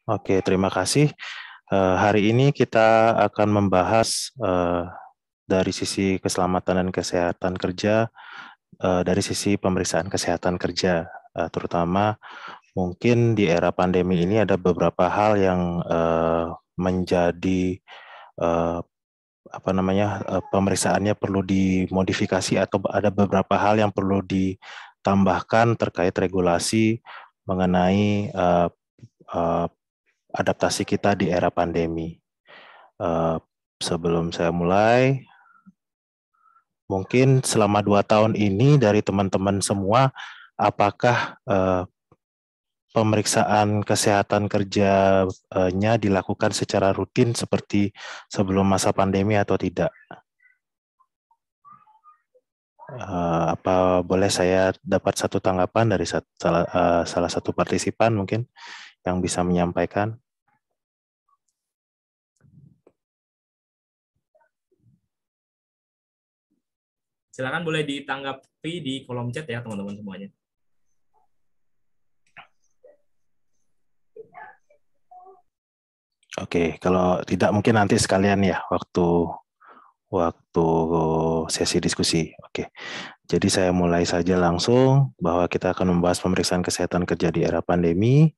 Oke, terima kasih. Hari ini kita akan membahas dari sisi keselamatan dan kesehatan kerja, dari sisi pemeriksaan kesehatan kerja, terutama mungkin di era pandemi ini ada beberapa hal yang menjadi eh, pemeriksaannya perlu dimodifikasi atau ada beberapa hal yang perlu ditambahkan terkait regulasi mengenai eh, adaptasi kita di era pandemi. Eh, Sebelum saya mulai, mungkin selama 2 tahun ini dari teman-teman semua, apakah pemeriksaan kesehatan kerjanya dilakukan secara rutin seperti sebelum masa pandemi atau tidak? Apa boleh saya dapat satu tanggapan dari salah satu partisipan mungkin yang bisa menyampaikan? Silakan boleh ditanggapi di kolom chat ya teman-teman semuanya. Oke, kalau tidak mungkin nanti sekalian ya waktu waktu sesi diskusi. Oke, jadi saya mulai saja langsung bahwa kita akan membahas pemeriksaan kesehatan kerja di era pandemi.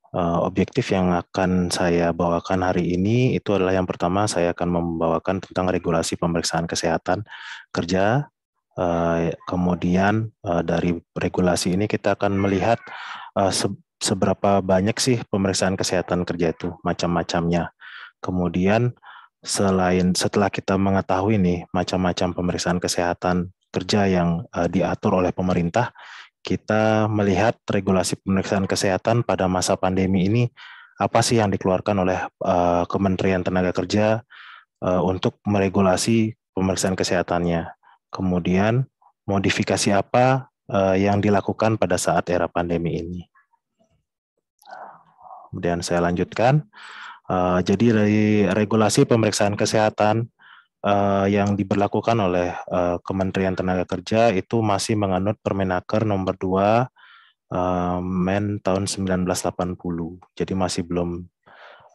Objektif yang akan saya bawakan hari ini itu adalah yang pertama saya akan membawakan tentang regulasi pemeriksaan kesehatan kerja. Kemudian dari regulasi ini kita akan melihat seberapa banyak sih pemeriksaan kesehatan kerja itu, macam-macamnya. Kemudian setelah kita mengetahui nih macam-macam pemeriksaan kesehatan kerja yang diatur oleh pemerintah, kita melihat regulasi pemeriksaan kesehatan pada masa pandemi ini apa sih yang dikeluarkan oleh Kementerian Tenaga Kerja untuk meregulasi pemeriksaan kesehatannya. Kemudian modifikasi apa yang dilakukan pada saat era pandemi ini. Kemudian saya lanjutkan. Jadi dari regulasi pemeriksaan kesehatan yang diberlakukan oleh Kementerian Tenaga Kerja itu masih menganut Permenaker nomor 2 Men tahun 1980. Jadi masih belum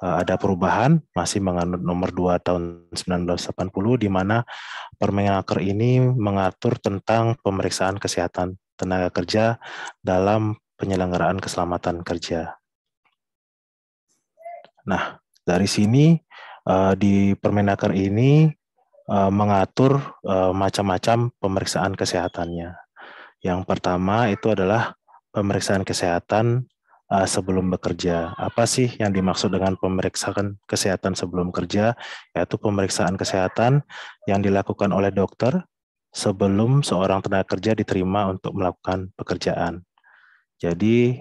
ada perubahan, masih menganut nomor 2 tahun 1980 di mana Permenaker ini mengatur tentang pemeriksaan kesehatan tenaga kerja dalam penyelenggaraan keselamatan kerja. Nah, dari sini di Permenaker ini mengatur macam-macam pemeriksaan kesehatannya. Yang pertama itu adalah pemeriksaan kesehatan sebelum bekerja. Apa sih yang dimaksud dengan pemeriksaan kesehatan sebelum kerja? Yaitu pemeriksaan kesehatan yang dilakukan oleh dokter sebelum seorang tenaga kerja diterima untuk melakukan pekerjaan. Jadi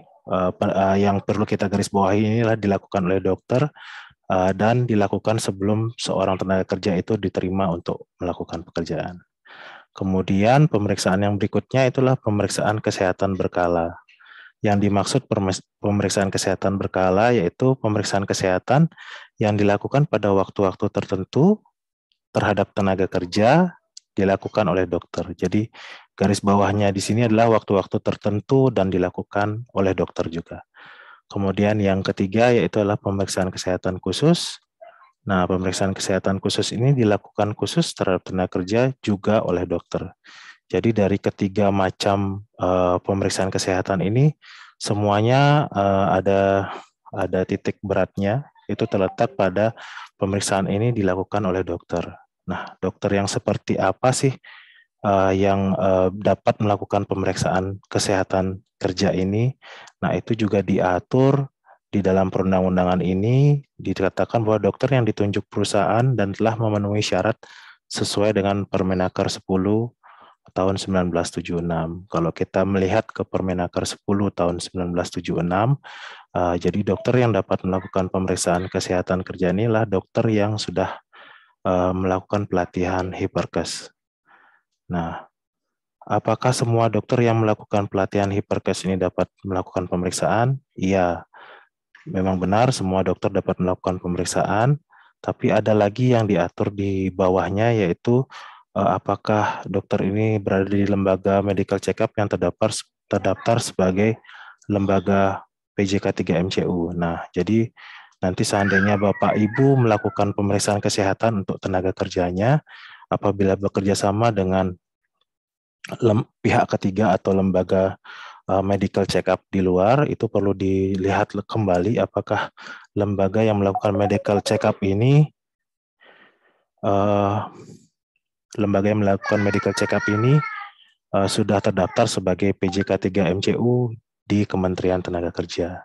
yang perlu kita garis bawahi inilah dilakukan oleh dokter dan dilakukan sebelum seorang tenaga kerja itu diterima untuk melakukan pekerjaan. Kemudian pemeriksaan yang berikutnya itulah pemeriksaan kesehatan berkala. Yang dimaksud pemeriksaan kesehatan berkala yaitu pemeriksaan kesehatan yang dilakukan pada waktu-waktu tertentu terhadap tenaga kerja dilakukan oleh dokter. Jadi garis bawahnya di sini adalah waktu-waktu tertentu dan dilakukan oleh dokter juga. Kemudian yang ketiga yaitu adalah pemeriksaan kesehatan khusus. Nah, pemeriksaan kesehatan khusus ini dilakukan khusus terhadap tenaga kerja juga oleh dokter. Jadi dari ketiga macam pemeriksaan kesehatan ini semuanya ada titik beratnya itu terletak pada pemeriksaan ini dilakukan oleh dokter. Nah, dokter yang seperti apa sih yang dapat melakukan pemeriksaan kesehatan kerja ini? Nah, itu juga diatur di dalam perundang-undangan ini dikatakan bahwa dokter yang ditunjuk perusahaan dan telah memenuhi syarat sesuai dengan Permenaker 10 tahun 1976. Kalau kita melihat ke Permenaker 10 tahun 1976, jadi dokter yang dapat melakukan pemeriksaan kesehatan kerja inilah dokter yang sudah melakukan pelatihan Hipparcos. Nah, apakah semua dokter yang melakukan pelatihan Hipparcos ini dapat melakukan pemeriksaan? Iya, memang benar semua dokter dapat melakukan pemeriksaan, tapi ada lagi yang diatur di bawahnya yaitu apakah dokter ini berada di lembaga medical check-up yang terdaftar sebagai lembaga PJK 3 MCU. Nah, jadi nanti seandainya Bapak Ibu melakukan pemeriksaan kesehatan untuk tenaga kerjanya, apabila bekerja sama dengan pihak ketiga atau lembaga medical check-up di luar, itu perlu dilihat kembali apakah lembaga yang melakukan medical check-up ini sudah terdaftar sebagai PJK 3 MCU di Kementerian Tenaga Kerja.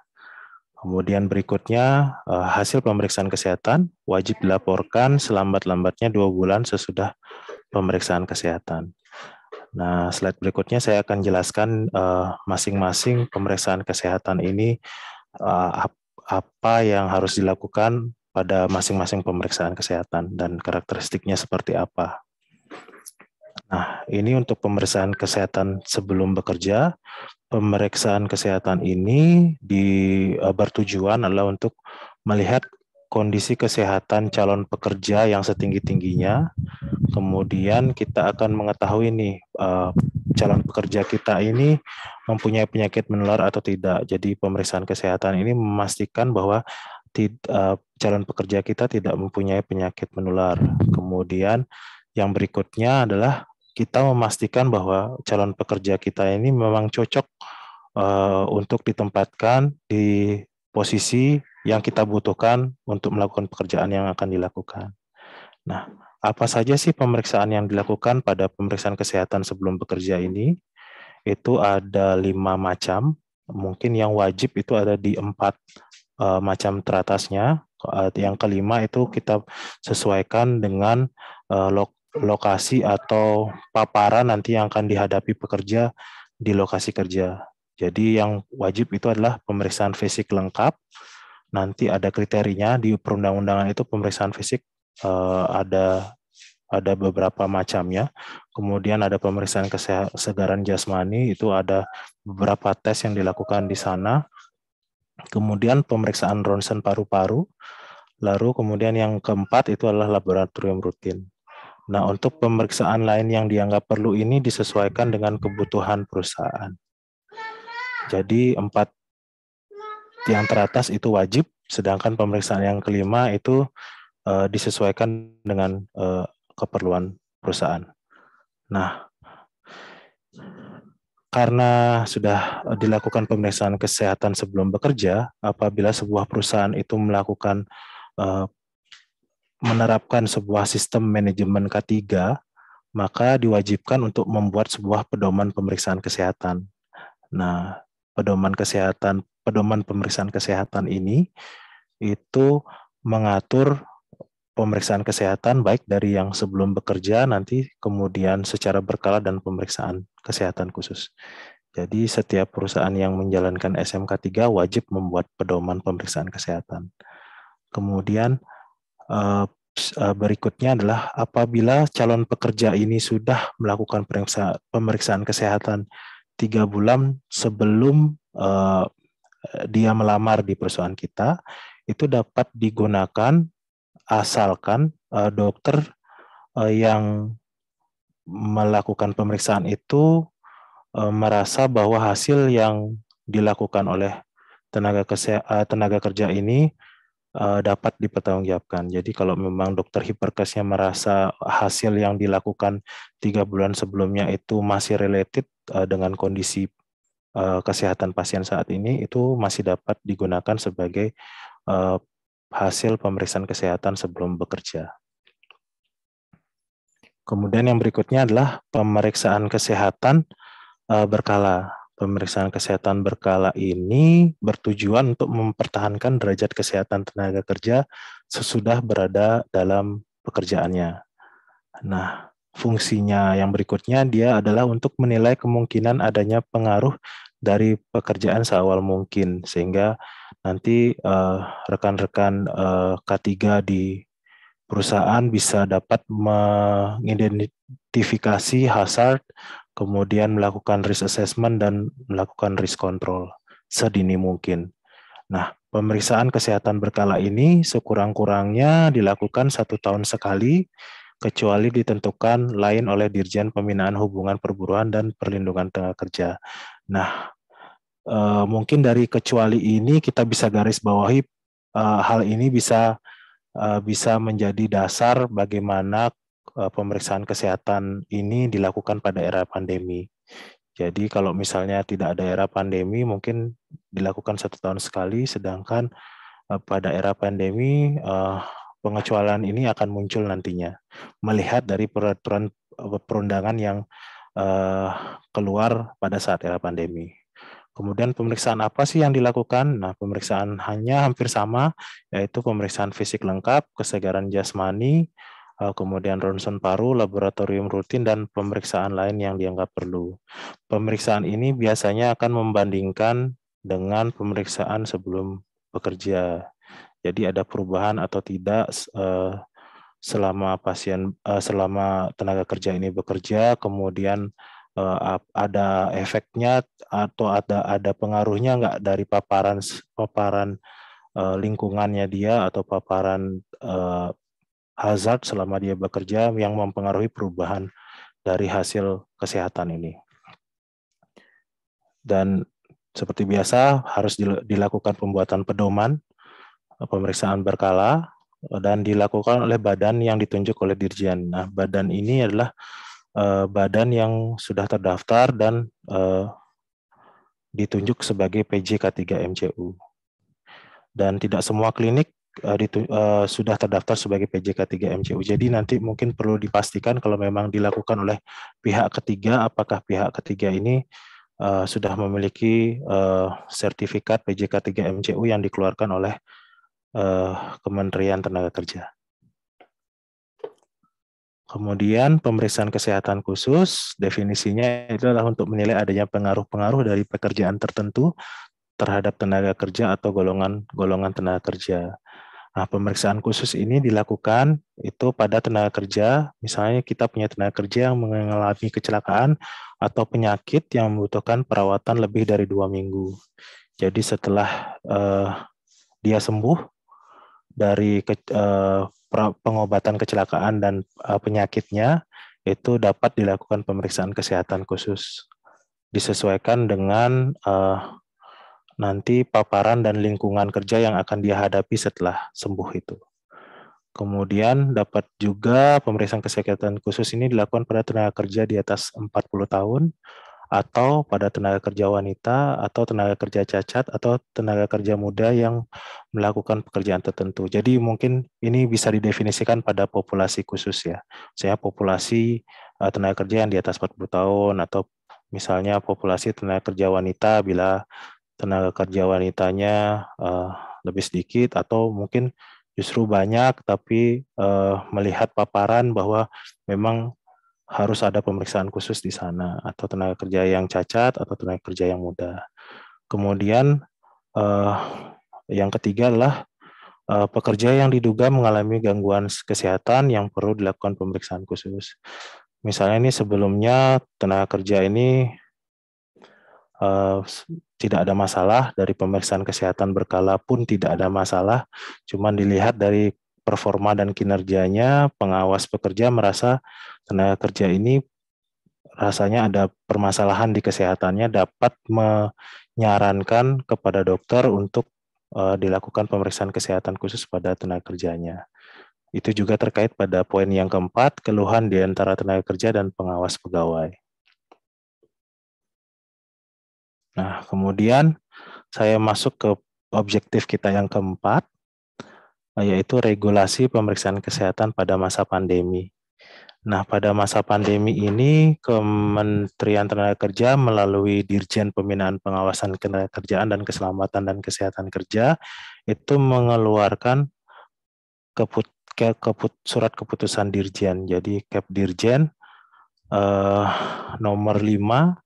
Kemudian berikutnya, hasil pemeriksaan kesehatan wajib dilaporkan selambat-lambatnya 2 bulan sesudah pemeriksaan kesehatan. Nah, slide berikutnya saya akan jelaskan masing-masing pemeriksaan kesehatan ini, apa yang harus dilakukan pada masing-masing pemeriksaan kesehatan dan karakteristiknya seperti apa. Nah, ini untuk pemeriksaan kesehatan sebelum bekerja. Pemeriksaan kesehatan ini bertujuan adalah untuk melihat kondisi kesehatan calon pekerja yang setinggi-tingginya. Kemudian kita akan mengetahui nih calon pekerja kita ini mempunyai penyakit menular atau tidak. Jadi pemeriksaan kesehatan ini memastikan bahwa calon pekerja kita tidak mempunyai penyakit menular. Kemudian yang berikutnya adalah kita memastikan bahwa calon pekerja kita ini memang cocok untuk ditempatkan di posisi yang kita butuhkan untuk melakukan pekerjaan yang akan dilakukan. Nah, apa saja sih pemeriksaan yang dilakukan pada pemeriksaan kesehatan sebelum bekerja ini? Itu ada 5 macam. Mungkin yang wajib itu ada di 4 macam teratasnya. Yang kelima itu kita sesuaikan dengan lokasi atau paparan nanti yang akan dihadapi pekerja di lokasi kerja. Jadi yang wajib itu adalah pemeriksaan fisik lengkap. Nanti ada kriterianya di perundang-undangan itu pemeriksaan fisik ada beberapa macamnya. Kemudian ada pemeriksaan kesegaran jasmani, itu ada beberapa tes yang dilakukan di sana. Kemudian pemeriksaan ronsen paru-paru. Lalu kemudian yang keempat itu adalah laboratorium rutin. Nah, untuk pemeriksaan lain yang dianggap perlu ini disesuaikan dengan kebutuhan perusahaan. Jadi 4 yang teratas itu wajib, sedangkan pemeriksaan yang kelima itu disesuaikan dengan keperluan perusahaan. Nah, karena sudah dilakukan pemeriksaan kesehatan sebelum bekerja, apabila sebuah perusahaan itu melakukan menerapkan sebuah sistem manajemen K3, maka diwajibkan untuk membuat sebuah pedoman pemeriksaan kesehatan. Nah, pedoman pemeriksaan kesehatan ini itu mengatur pemeriksaan kesehatan baik dari yang sebelum bekerja nanti kemudian secara berkala dan pemeriksaan kesehatan khusus. Jadi setiap perusahaan yang menjalankan SMK 3 wajib membuat pedoman pemeriksaan kesehatan. Kemudian berikutnya adalah apabila calon pekerja ini sudah melakukan pemeriksaan kesehatan 3 bulan sebelum dia melamar di perusahaan kita, itu dapat digunakan asalkan dokter yang melakukan pemeriksaan itu merasa bahwa hasil yang dilakukan oleh tenaga kerja ini dapat dipertanggungjawabkan. Jadi kalau memang dokter hiperkesnya merasa hasil yang dilakukan 3 bulan sebelumnya itu masih related dengan kondisi kesehatan pasien saat ini, itu masih dapat digunakan sebagai hasil pemeriksaan kesehatan sebelum bekerja. Kemudian yang berikutnya adalah pemeriksaan kesehatan berkala. Pemeriksaan kesehatan berkala ini bertujuan untuk mempertahankan derajat kesehatan tenaga kerja sesudah berada dalam pekerjaannya. Nah, fungsinya yang berikutnya dia adalah untuk menilai kemungkinan adanya pengaruh dari pekerjaan seawal mungkin, sehingga nanti rekan-rekan K3 di perusahaan bisa dapat mengidentifikasi hazard, kemudian melakukan risk assessment dan melakukan risk control sedini mungkin. Nah, pemeriksaan kesehatan berkala ini sekurang-kurangnya dilakukan 1 tahun sekali, kecuali ditentukan lain oleh Dirjen Pembinaan Hubungan Perburuan dan Perlindungan Tenaga Kerja. Nah, Mungkin dari kecuali ini kita bisa garis bawahi hal ini bisa menjadi dasar bagaimana pemeriksaan kesehatan ini dilakukan pada era pandemi. Jadi kalau misalnya tidak ada era pandemi, mungkin dilakukan 1 tahun sekali, sedangkan pada era pandemi pengecualian ini akan muncul nantinya. Melihat dari peraturan perundangan yang keluar pada saat era pandemi. Kemudian pemeriksaan apa sih yang dilakukan? Nah, pemeriksaan hanya hampir sama, yaitu pemeriksaan fisik lengkap, kesegaran jasmani, kemudian ronsen paru, laboratorium rutin, dan pemeriksaan lain yang dianggap perlu. Pemeriksaan ini biasanya akan membandingkan dengan pemeriksaan sebelum bekerja. Jadi ada perubahan atau tidak selama tenaga kerja ini bekerja, kemudian ada efeknya atau ada pengaruhnya nggak dari paparan lingkungannya dia atau paparan hazard selama dia bekerja yang mempengaruhi perubahan dari hasil kesehatan ini. Dan seperti biasa harus dilakukan pembuatan pedoman pemeriksaan berkala dan dilakukan oleh badan yang ditunjuk oleh Dirjen. Nah, badan ini adalah badan yang sudah terdaftar dan ditunjuk sebagai PJK3 MCU. Dan tidak semua klinik sudah terdaftar sebagai PJK3 MCU. Jadi nanti mungkin perlu dipastikan kalau memang dilakukan oleh pihak ketiga, apakah pihak ketiga ini sudah memiliki sertifikat PJK3 MCU yang dikeluarkan oleh Kementerian Tenaga Kerja. Kemudian pemeriksaan kesehatan khusus, definisinya itu adalah untuk menilai adanya pengaruh-pengaruh dari pekerjaan tertentu terhadap tenaga kerja atau golongan tenaga kerja. Nah, pemeriksaan khusus ini dilakukan itu pada tenaga kerja, misalnya kita punya tenaga kerja yang mengalami kecelakaan atau penyakit yang membutuhkan perawatan lebih dari 2 minggu. Jadi setelah dia sembuh dari pengobatan kecelakaan dan penyakitnya, itu dapat dilakukan pemeriksaan kesehatan khusus. Disesuaikan dengan nanti paparan dan lingkungan kerja yang akan dia hadapi setelah sembuh itu. Kemudian dapat juga pemeriksaan kesehatan khusus ini dilakukan pada tenaga kerja di atas 40 tahun, atau pada tenaga kerja wanita, atau tenaga kerja cacat, atau tenaga kerja muda yang melakukan pekerjaan tertentu. Jadi mungkin ini bisa didefinisikan pada populasi khusus ya. Misalnya populasi tenaga kerja yang di atas 40 tahun, atau misalnya populasi tenaga kerja wanita bila tenaga kerja wanitanya lebih sedikit, atau mungkin justru banyak, tapi melihat paparan bahwa memang harus ada pemeriksaan khusus di sana, atau tenaga kerja yang cacat atau tenaga kerja yang muda. Kemudian yang ketiga adalah pekerja yang diduga mengalami gangguan kesehatan yang perlu dilakukan pemeriksaan khusus. Misalnya ini sebelumnya tenaga kerja ini tidak ada masalah, dari pemeriksaan kesehatan berkala pun tidak ada masalah, cuman dilihat dari performa dan kinerjanya, pengawas pekerja merasa tenaga kerja ini rasanya ada permasalahan di kesehatannya, dapat menyarankan kepada dokter untuk dilakukan pemeriksaan kesehatan khusus pada tenaga kerjanya. Itu juga terkait pada poin yang keempat, keluhan di antara tenaga kerja dan pengawas pegawai. Nah, kemudian saya masuk ke objektif kita yang keempat, yaitu regulasi pemeriksaan kesehatan pada masa pandemi. Nah, pada masa pandemi ini, Kementerian Tenaga Kerja melalui Dirjen Pembinaan Pengawasan Ketenagakerjaan dan Keselamatan dan Kesehatan Kerja itu mengeluarkan surat keputusan Dirjen. Jadi Kep Dirjen nomor 5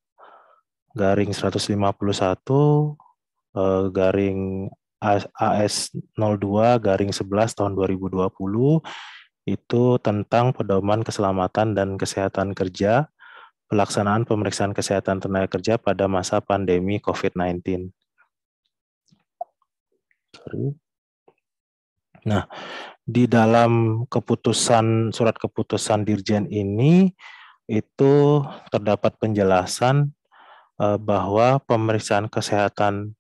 garing 151 garing AS 02 garing 11 tahun 2020 itu tentang pedoman keselamatan dan kesehatan kerja, pelaksanaan pemeriksaan kesehatan tenaga kerja pada masa pandemi COVID-19. Nah, di dalam surat keputusan Dirjen ini itu terdapat penjelasan bahwa pemeriksaan kesehatan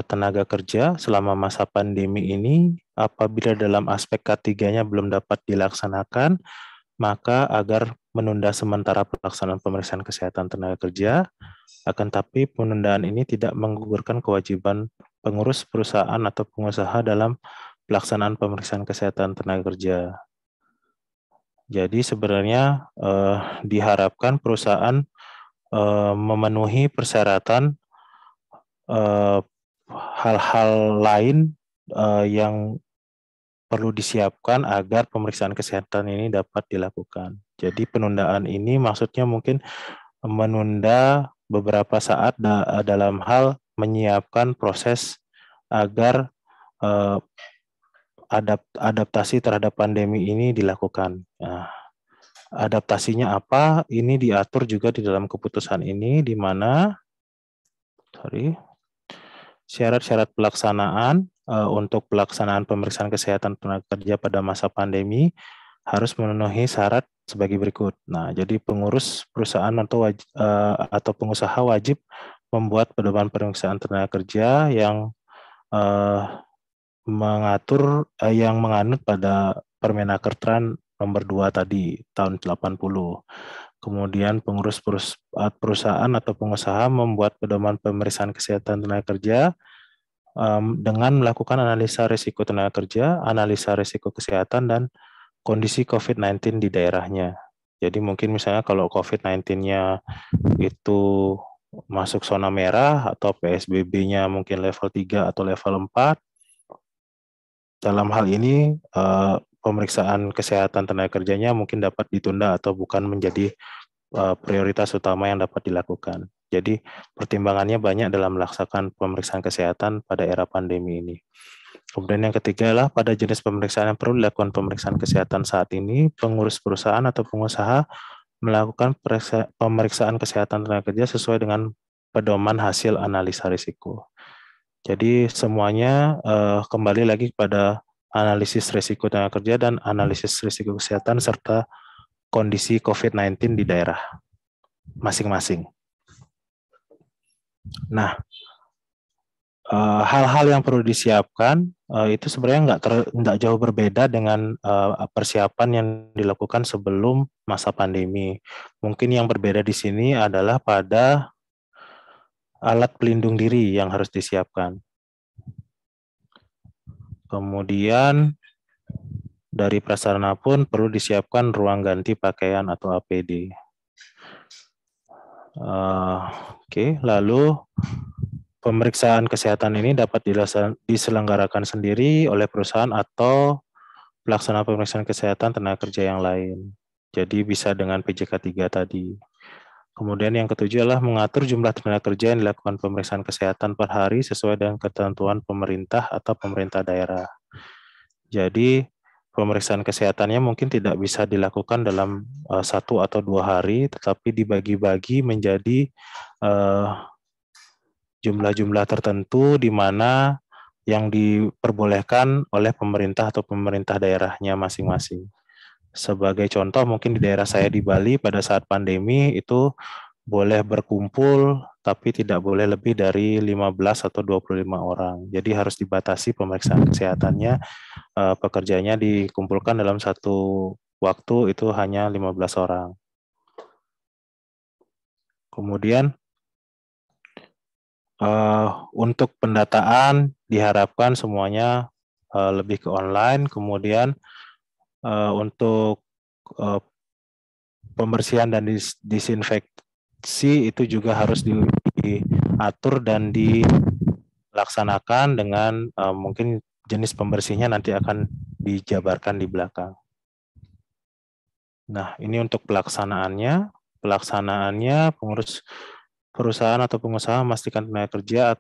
tenaga kerja selama masa pandemi ini apabila dalam aspek K3-nya belum dapat dilaksanakan, maka agar menunda sementara pelaksanaan pemeriksaan kesehatan tenaga kerja, akan tapi penundaan ini tidak menggugurkan kewajiban pengurus perusahaan atau pengusaha dalam pelaksanaan pemeriksaan kesehatan tenaga kerja. Jadi sebenarnya diharapkan perusahaan memenuhi persyaratan hal-hal lain yang perlu disiapkan agar pemeriksaan kesehatan ini dapat dilakukan. Jadi penundaan ini maksudnya mungkin menunda beberapa saat dalam hal menyiapkan proses agar adaptasi terhadap pandemi ini dilakukan. Nah, adaptasinya apa? Ini diatur juga di dalam keputusan ini, di mana syarat-syarat pelaksanaan untuk pelaksanaan pemeriksaan kesehatan tenaga kerja pada masa pandemi harus memenuhi syarat sebagai berikut. Nah, jadi pengurus perusahaan atau pengusaha wajib membuat pedoman pemeriksaan tenaga kerja yang yang menganut pada Permenaker nomor 2 tadi tahun 80. Kemudian pengurus perusahaan atau pengusaha membuat pedoman pemeriksaan kesehatan tenaga kerja dengan melakukan analisa risiko tenaga kerja, analisa risiko kesehatan, dan kondisi COVID-19 di daerahnya. Jadi mungkin misalnya kalau COVID-19-nya itu masuk zona merah atau PSBB-nya mungkin level 3 atau level 4, dalam hal ini pemeriksaan kesehatan tenaga kerjanya mungkin dapat ditunda atau bukan menjadi prioritas utama yang dapat dilakukan. Jadi pertimbangannya banyak dalam melaksanakan pemeriksaan kesehatan pada era pandemi ini. Kemudian yang ketiga adalah pada jenis pemeriksaan yang perlu dilakukan pemeriksaan kesehatan saat ini, pengurus perusahaan atau pengusaha melakukan pemeriksaan kesehatan tenaga kerja sesuai dengan pedoman hasil analisa risiko. Jadi semuanya kembali lagi pada analisis risiko tenaga kerja dan analisis risiko kesehatan serta kondisi COVID-19 di daerah masing-masing. Nah, hal-hal yang perlu disiapkan itu sebenarnya nggak jauh berbeda dengan persiapan yang dilakukan sebelum masa pandemi. Mungkin yang berbeda di sini adalah pada alat pelindung diri yang harus disiapkan. Kemudian dari prasarana pun perlu disiapkan ruang ganti pakaian atau APD. Lalu pemeriksaan kesehatan ini dapat diselenggarakan sendiri oleh perusahaan atau pelaksana pemeriksaan kesehatan tenaga kerja yang lain. Jadi bisa dengan PJK 3 tadi. Kemudian yang ketujuh adalah mengatur jumlah tenaga kerja yang dilakukan pemeriksaan kesehatan per hari sesuai dengan ketentuan pemerintah atau pemerintah daerah. Jadi pemeriksaan kesehatannya mungkin tidak bisa dilakukan dalam 1 atau 2 hari, tetapi dibagi-bagi menjadi jumlah-jumlah tertentu di mana yang diperbolehkan oleh pemerintah atau pemerintah daerahnya masing-masing. Sebagai contoh, mungkin di daerah saya di Bali pada saat pandemi itu boleh berkumpul, tapi tidak boleh lebih dari 15 atau 25 orang. Jadi harus dibatasi pemeriksaan kesehatannya, pekerjanya dikumpulkan dalam satu waktu itu hanya 15 orang. Kemudian untuk pendataan diharapkan semuanya lebih ke online. Kemudian untuk pembersihan dan disinfeksi itu juga harus diatur dan dilaksanakan dengan mungkin jenis pembersihnya nanti akan dijabarkan di belakang. Nah, ini untuk pelaksanaannya. Pengurus perusahaan atau pengusaha memastikan tenaga kerja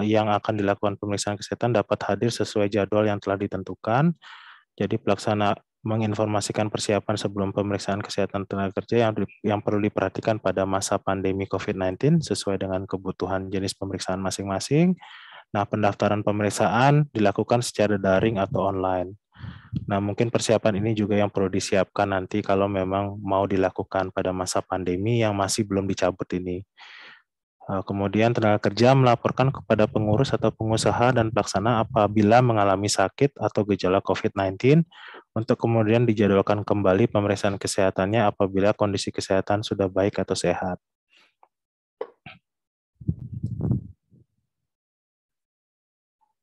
yang akan dilakukan pemeriksaan kesehatan dapat hadir sesuai jadwal yang telah ditentukan. Jadi pelaksana menginformasikan persiapan sebelum pemeriksaan kesehatan tenaga kerja yang perlu diperhatikan pada masa pandemi COVID-19 sesuai dengan kebutuhan jenis pemeriksaan masing-masing. Nah, pendaftaran pemeriksaan dilakukan secara daring atau online. Nah, mungkin persiapan ini juga yang perlu disiapkan nanti kalau memang mau dilakukan pada masa pandemi yang masih belum dicabut ini. Kemudian tenaga kerja melaporkan kepada pengurus atau pengusaha dan pelaksana apabila mengalami sakit atau gejala COVID-19 untuk kemudian dijadwalkan kembali pemeriksaan kesehatannya apabila kondisi kesehatan sudah baik atau sehat.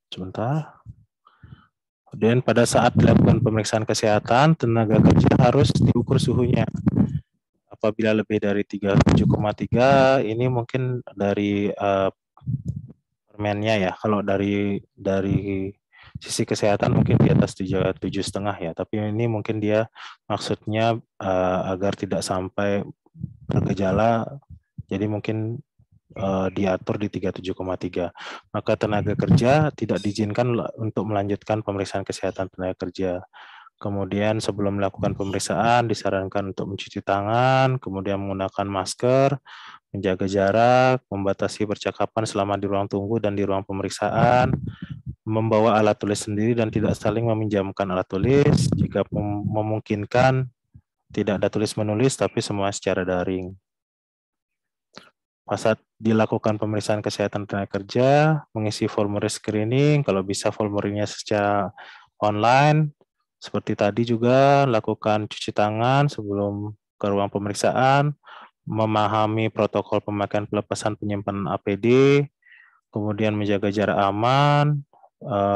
Sebentar. Dan pada saat dilakukan pemeriksaan kesehatan, tenaga kerja harus diukur suhunya. Apabila lebih dari 37,3, ini mungkin dari permennya ya. Kalau dari sisi kesehatan mungkin di atas 7,5 ya. Tapi ini mungkin dia maksudnya agar tidak sampai bergejala. Jadi mungkin diatur di 37,3. Maka tenaga kerja tidak diizinkan untuk melanjutkan pemeriksaan kesehatan tenaga kerja. Kemudian sebelum melakukan pemeriksaan disarankan untuk mencuci tangan, kemudian menggunakan masker, menjaga jarak, membatasi percakapan selama di ruang tunggu dan di ruang pemeriksaan, membawa alat tulis sendiri dan tidak saling meminjamkan alat tulis. Jika memungkinkan, tidak ada tulis menulis, tapi semua secara daring. Saat dilakukan pemeriksaan kesehatan tenaga kerja, mengisi formulir screening, kalau bisa formulirnya secara online. Seperti tadi juga, lakukan cuci tangan sebelum ke ruang pemeriksaan, memahami protokol pemakaian pelepasan penyimpanan APD, kemudian menjaga jarak aman,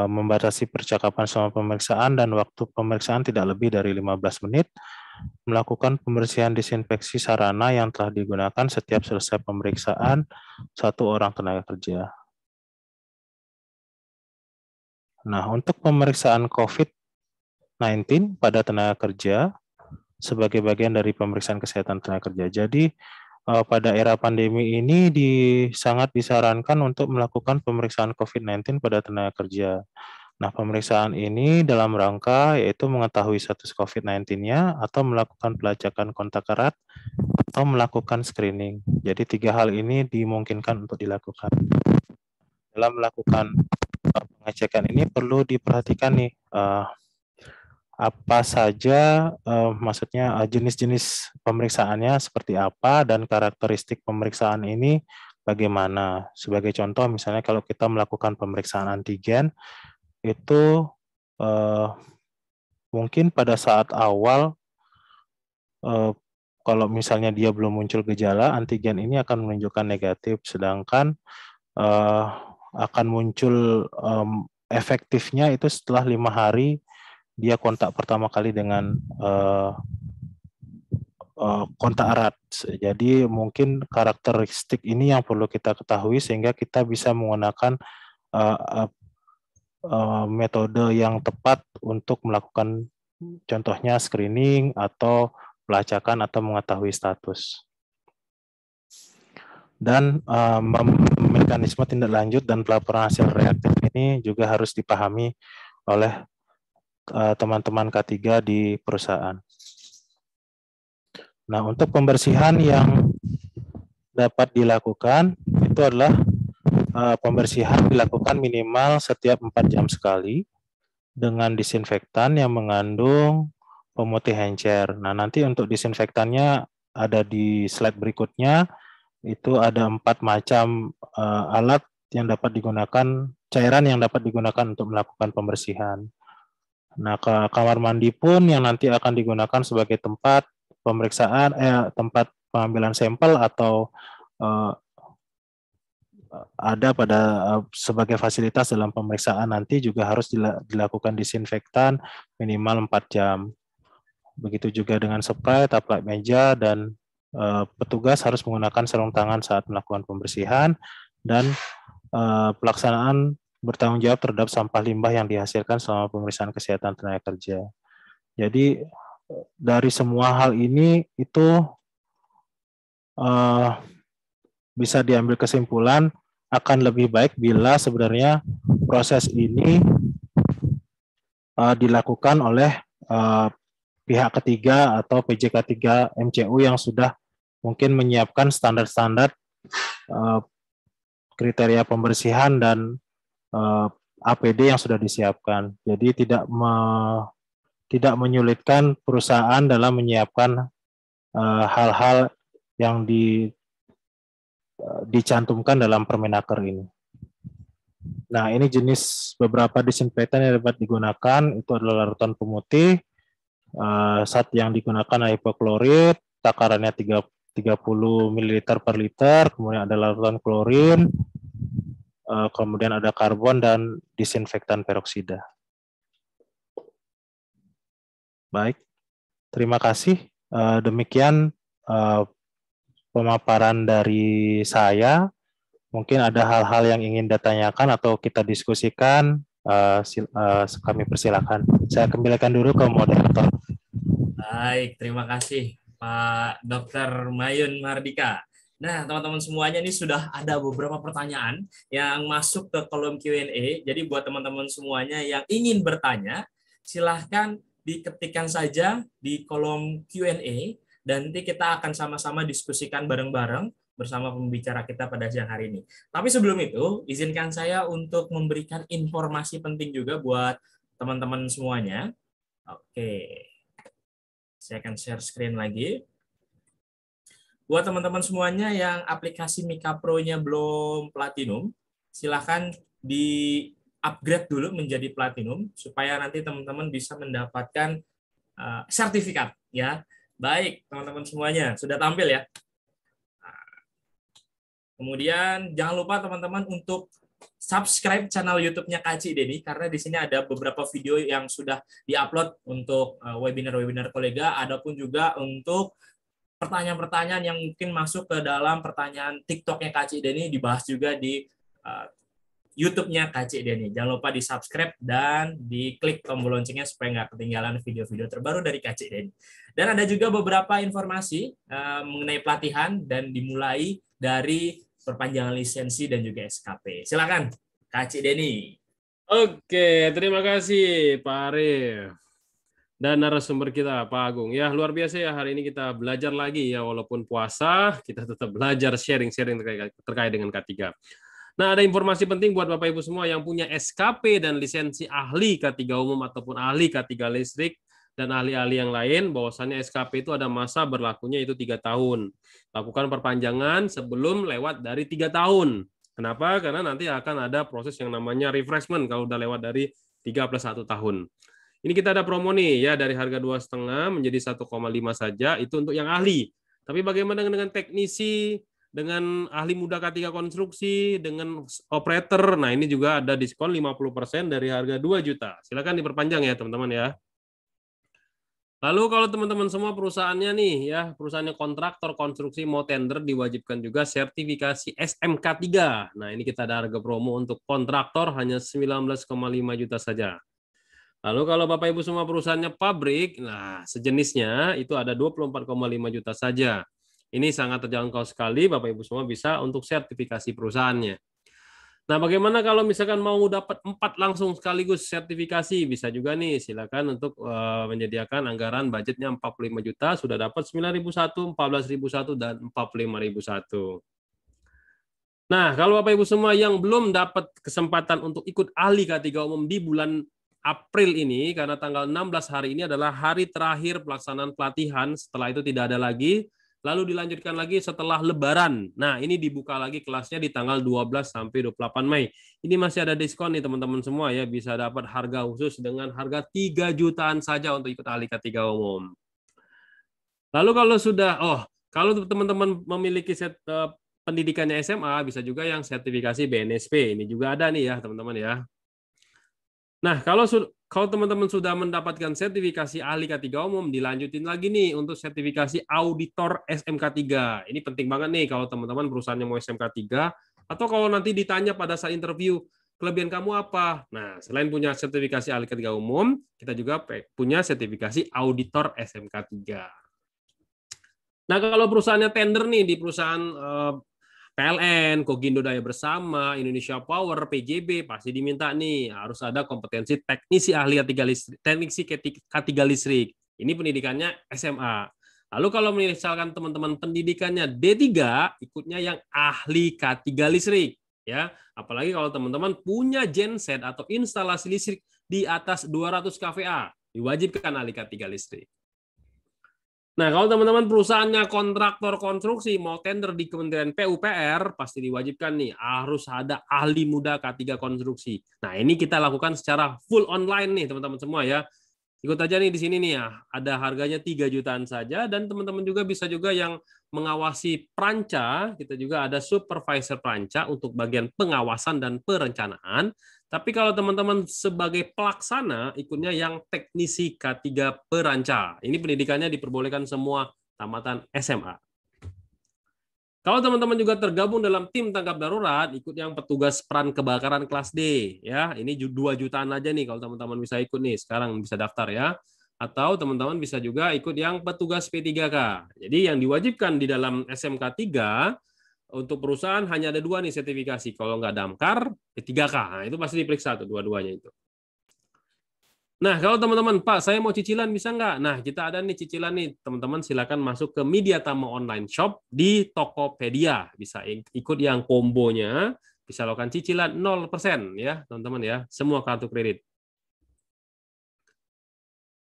membatasi percakapan selama pemeriksaan dan waktu pemeriksaan tidak lebih dari 15 menit, melakukan pembersihan disinfeksi sarana yang telah digunakan setiap selesai pemeriksaan satu orang tenaga kerja. Nah, untuk pemeriksaan COVID-19 pada tenaga kerja sebagai bagian dari pemeriksaan kesehatan tenaga kerja. Jadi, pada era pandemi ini sangat disarankan untuk melakukan pemeriksaan COVID-19 pada tenaga kerja. Nah, pemeriksaan ini dalam rangka yaitu mengetahui status COVID-19-nya atau melakukan pelacakan kontak erat atau melakukan screening. Jadi 3 hal ini dimungkinkan untuk dilakukan. Dalam melakukan pengecekan ini perlu diperhatikan nih apa saja maksudnya jenis-jenis pemeriksaannya seperti apa dan karakteristik pemeriksaan ini bagaimana. Sebagai contoh misalnya kalau kita melakukan pemeriksaan antigen itu mungkin pada saat awal kalau misalnya dia belum muncul gejala, antigen ini akan menunjukkan negatif, sedangkan akan muncul efektifnya itu setelah 5 hari dia kontak pertama kali dengan kontak erat. Jadi mungkin karakteristik ini yang perlu kita ketahui sehingga kita bisa menggunakan metode yang tepat untuk melakukan contohnya screening atau pelacakan atau mengetahui status. Dan mekanisme tindak lanjut dan pelaporan hasil reaktif ini juga harus dipahami oleh teman-teman K3 di perusahaan. Nah, untuk pembersihan yang dapat dilakukan itu adalah pembersihan dilakukan minimal setiap 4 jam sekali dengan disinfektan yang mengandung pemutih encer. Nah, nanti untuk disinfektannya ada di slide berikutnya. Itu ada 4 macam alat yang dapat digunakan, cairan yang dapat digunakan untuk melakukan pembersihan. Nah, kamar mandi pun yang nanti akan digunakan sebagai tempat pemeriksaan, tempat pengambilan sampel atau ada pada sebagai fasilitas dalam pemeriksaan nanti juga harus dilakukan disinfektan minimal 4 jam. Begitu juga dengan spray, taplak meja, dan petugas harus menggunakan sarung tangan saat melakukan pembersihan, dan pelaksanaan bertanggung jawab terhadap sampah limbah yang dihasilkan selama pemeriksaan kesehatan tenaga kerja. Jadi dari semua hal ini itu bisa diambil kesimpulan akan lebih baik bila sebenarnya proses ini dilakukan oleh pihak ketiga atau PJK3 MCU yang sudah mungkin menyiapkan standar-standar kriteria pembersihan dan APD yang sudah disiapkan. Jadi tidak menyulitkan perusahaan dalam menyiapkan hal-hal yang dicantumkan dalam Permenaker ini. Nah, ini jenis beberapa disinfektan yang dapat digunakan, itu adalah larutan pemutih. Saat yang digunakan hipoklorit, takarannya 30 ml per liter, kemudian ada larutan klorin, kemudian ada karbon dan disinfektan peroksida. Baik, terima kasih. Demikian pemaparan dari saya. Mungkin ada hal-hal yang ingin ditanyakan atau kita diskusikan, kami persilakan. Saya kembalikan dulu ke moderator. Baik, terima kasih Pak Dr. Mayun Mardika. Nah, teman-teman semuanya ini sudah ada beberapa pertanyaan yang masuk ke kolom Q&A. Jadi buat teman-teman semuanya yang ingin bertanya, silahkan diketikkan saja di kolom Q&A dan nanti kita akan sama-sama diskusikan bareng-bareng bersama pembicara kita pada siang hari ini. Tapi sebelum itu, izinkan saya untuk memberikan informasi penting juga buat teman-teman semuanya. Oke. Saya akan share screen lagi. Buat teman-teman semuanya yang aplikasi Mika Pro-nya belum platinum, silahkan di-upgrade dulu menjadi platinum, supaya nanti teman-teman bisa mendapatkan sertifikat. Ya, baik teman-teman semuanya, sudah tampil ya. Kemudian jangan lupa teman-teman untuk subscribe channel YouTube-nya Kak Ci Deni, karena di sini ada beberapa video yang sudah diupload untuk webinar-webinar kolega, adapun juga untuk pertanyaan-pertanyaan yang mungkin masuk ke dalam pertanyaan TikTok-nya Kak Ci Deni dibahas juga di YouTube-nya Kak Ci Deni. Jangan lupa di-subscribe dan diklik tombol loncengnya supaya nggak ketinggalan video-video terbaru dari Kak Ci Deni. Dan ada juga beberapa informasi mengenai pelatihan dan dimulai dari perpanjangan lisensi dan juga SKP. Silakan, Kak Ci Deni. Oke, terima kasih Pak Arif. Dan narasumber kita Pak Agung. Ya, luar biasa ya, hari ini kita belajar lagi ya, walaupun puasa, kita tetap belajar sharing-sharing terkait dengan K3. Nah, ada informasi penting buat Bapak Ibu semua yang punya SKP dan lisensi ahli K3 umum ataupun ahli K3 listrik dan ahli-ahli yang lain, bahwasannya SKP itu ada masa berlakunya itu 3 tahun. Lakukan perpanjangan sebelum lewat dari 3 tahun. Kenapa? Karena nanti akan ada proses yang namanya refreshment kalau udah lewat dari 3 plus 1 tahun. Ini kita ada promo nih ya, dari harga 2,5 menjadi 1,5 saja, itu untuk yang ahli. Tapi bagaimana dengan teknisi, dengan ahli muda K3 konstruksi, dengan operator, nah ini juga ada diskon 50% dari harga 2 juta. Silakan diperpanjang ya teman-teman ya. Lalu kalau teman-teman semua perusahaannya nih ya, perusahaannya kontraktor konstruksi mau tender, diwajibkan juga sertifikasi SMK3. Nah, ini kita ada harga promo untuk kontraktor hanya 19,5 juta saja. Lalu kalau Bapak Ibu semua perusahaannya pabrik, nah sejenisnya itu ada 24,5 juta saja. Ini sangat terjangkau sekali, Bapak Ibu semua bisa untuk sertifikasi perusahaannya. Nah, bagaimana kalau misalkan mau dapat 4 langsung sekaligus sertifikasi? Bisa juga nih, silakan untuk menyediakan anggaran budgetnya 45 juta, sudah dapat 9.001, 14.001, dan 45.001. Nah, kalau Bapak Ibu semua yang belum dapat kesempatan untuk ikut ahli K3 umum di bulan April ini, karena tanggal 16 hari ini adalah hari terakhir pelaksanaan pelatihan, setelah itu tidak ada lagi, lalu dilanjutkan lagi setelah Lebaran. Nah, ini dibuka lagi kelasnya di tanggal 12 sampai 28 Mei. Ini masih ada diskon nih teman-teman semua ya, bisa dapat harga khusus dengan harga 3 jutaan saja untuk ikut ahli K3 umum. Lalu kalau teman-teman memiliki pendidikannya SMA, bisa juga yang sertifikasi BNSP. Ini juga ada nih ya teman-teman ya. Nah, kalau teman-teman sudah mendapatkan sertifikasi ahli K3 umum, dilanjutin lagi nih untuk sertifikasi auditor SMK3. Ini penting banget nih kalau teman-teman perusahaannya mau SMK3, atau kalau nanti ditanya pada saat interview, kelebihan kamu apa? Nah, selain punya sertifikasi ahli K3 umum, kita juga punya sertifikasi auditor SMK3. Nah, kalau perusahaannya tender nih di perusahaan PLN, Kogindo Daya Bersama, Indonesia Power, PJB, pasti diminta nih, harus ada kompetensi teknisi ahli K3 listrik. Ini pendidikannya SMA. Lalu kalau misalkan teman-teman pendidikannya D3, ikutnya yang ahli K3 listrik. Ya, apalagi kalau teman-teman punya genset atau instalasi listrik di atas 200 kVA, diwajibkan ahli K3 listrik. Nah, kalau teman-teman perusahaannya kontraktor konstruksi mau tender di Kementerian PUPR, pasti diwajibkan nih harus ada ahli muda K3 konstruksi. Nah, ini kita lakukan secara full online nih teman-teman semua ya. Ikut aja nih di sini nih ya. Ada harganya 3 jutaan saja dan teman-teman juga bisa juga yang mengawasi peranca, kita juga ada supervisor peranca untuk bagian pengawasan dan perencanaan. Tapi kalau teman-teman sebagai pelaksana, ikutnya yang teknisi K3 peranca. Ini pendidikannya diperbolehkan semua tamatan SMA. Kalau teman-teman juga tergabung dalam tim tanggap darurat, ikut yang petugas peran kebakaran kelas D. Ya, ini 2 jutaan aja nih kalau teman-teman bisa ikut nih. Sekarang bisa daftar ya. Atau teman-teman bisa juga ikut yang petugas P3K. Jadi yang diwajibkan di dalam SMK 3 untuk perusahaan hanya ada 2 nih sertifikasi. Kalau nggak damkar, P3K. Nah, itu pasti diperiksa tuh dua-duanya itu. Nah, kalau teman-teman, Pak, saya mau cicilan bisa nggak? Nah, kita ada nih cicilan nih. Teman-teman silakan masuk ke Mediatama Online Shop di Tokopedia. Bisa ikut yang kombonya, bisa lakukan cicilan 0% ya, teman-teman ya. Semua kartu kredit.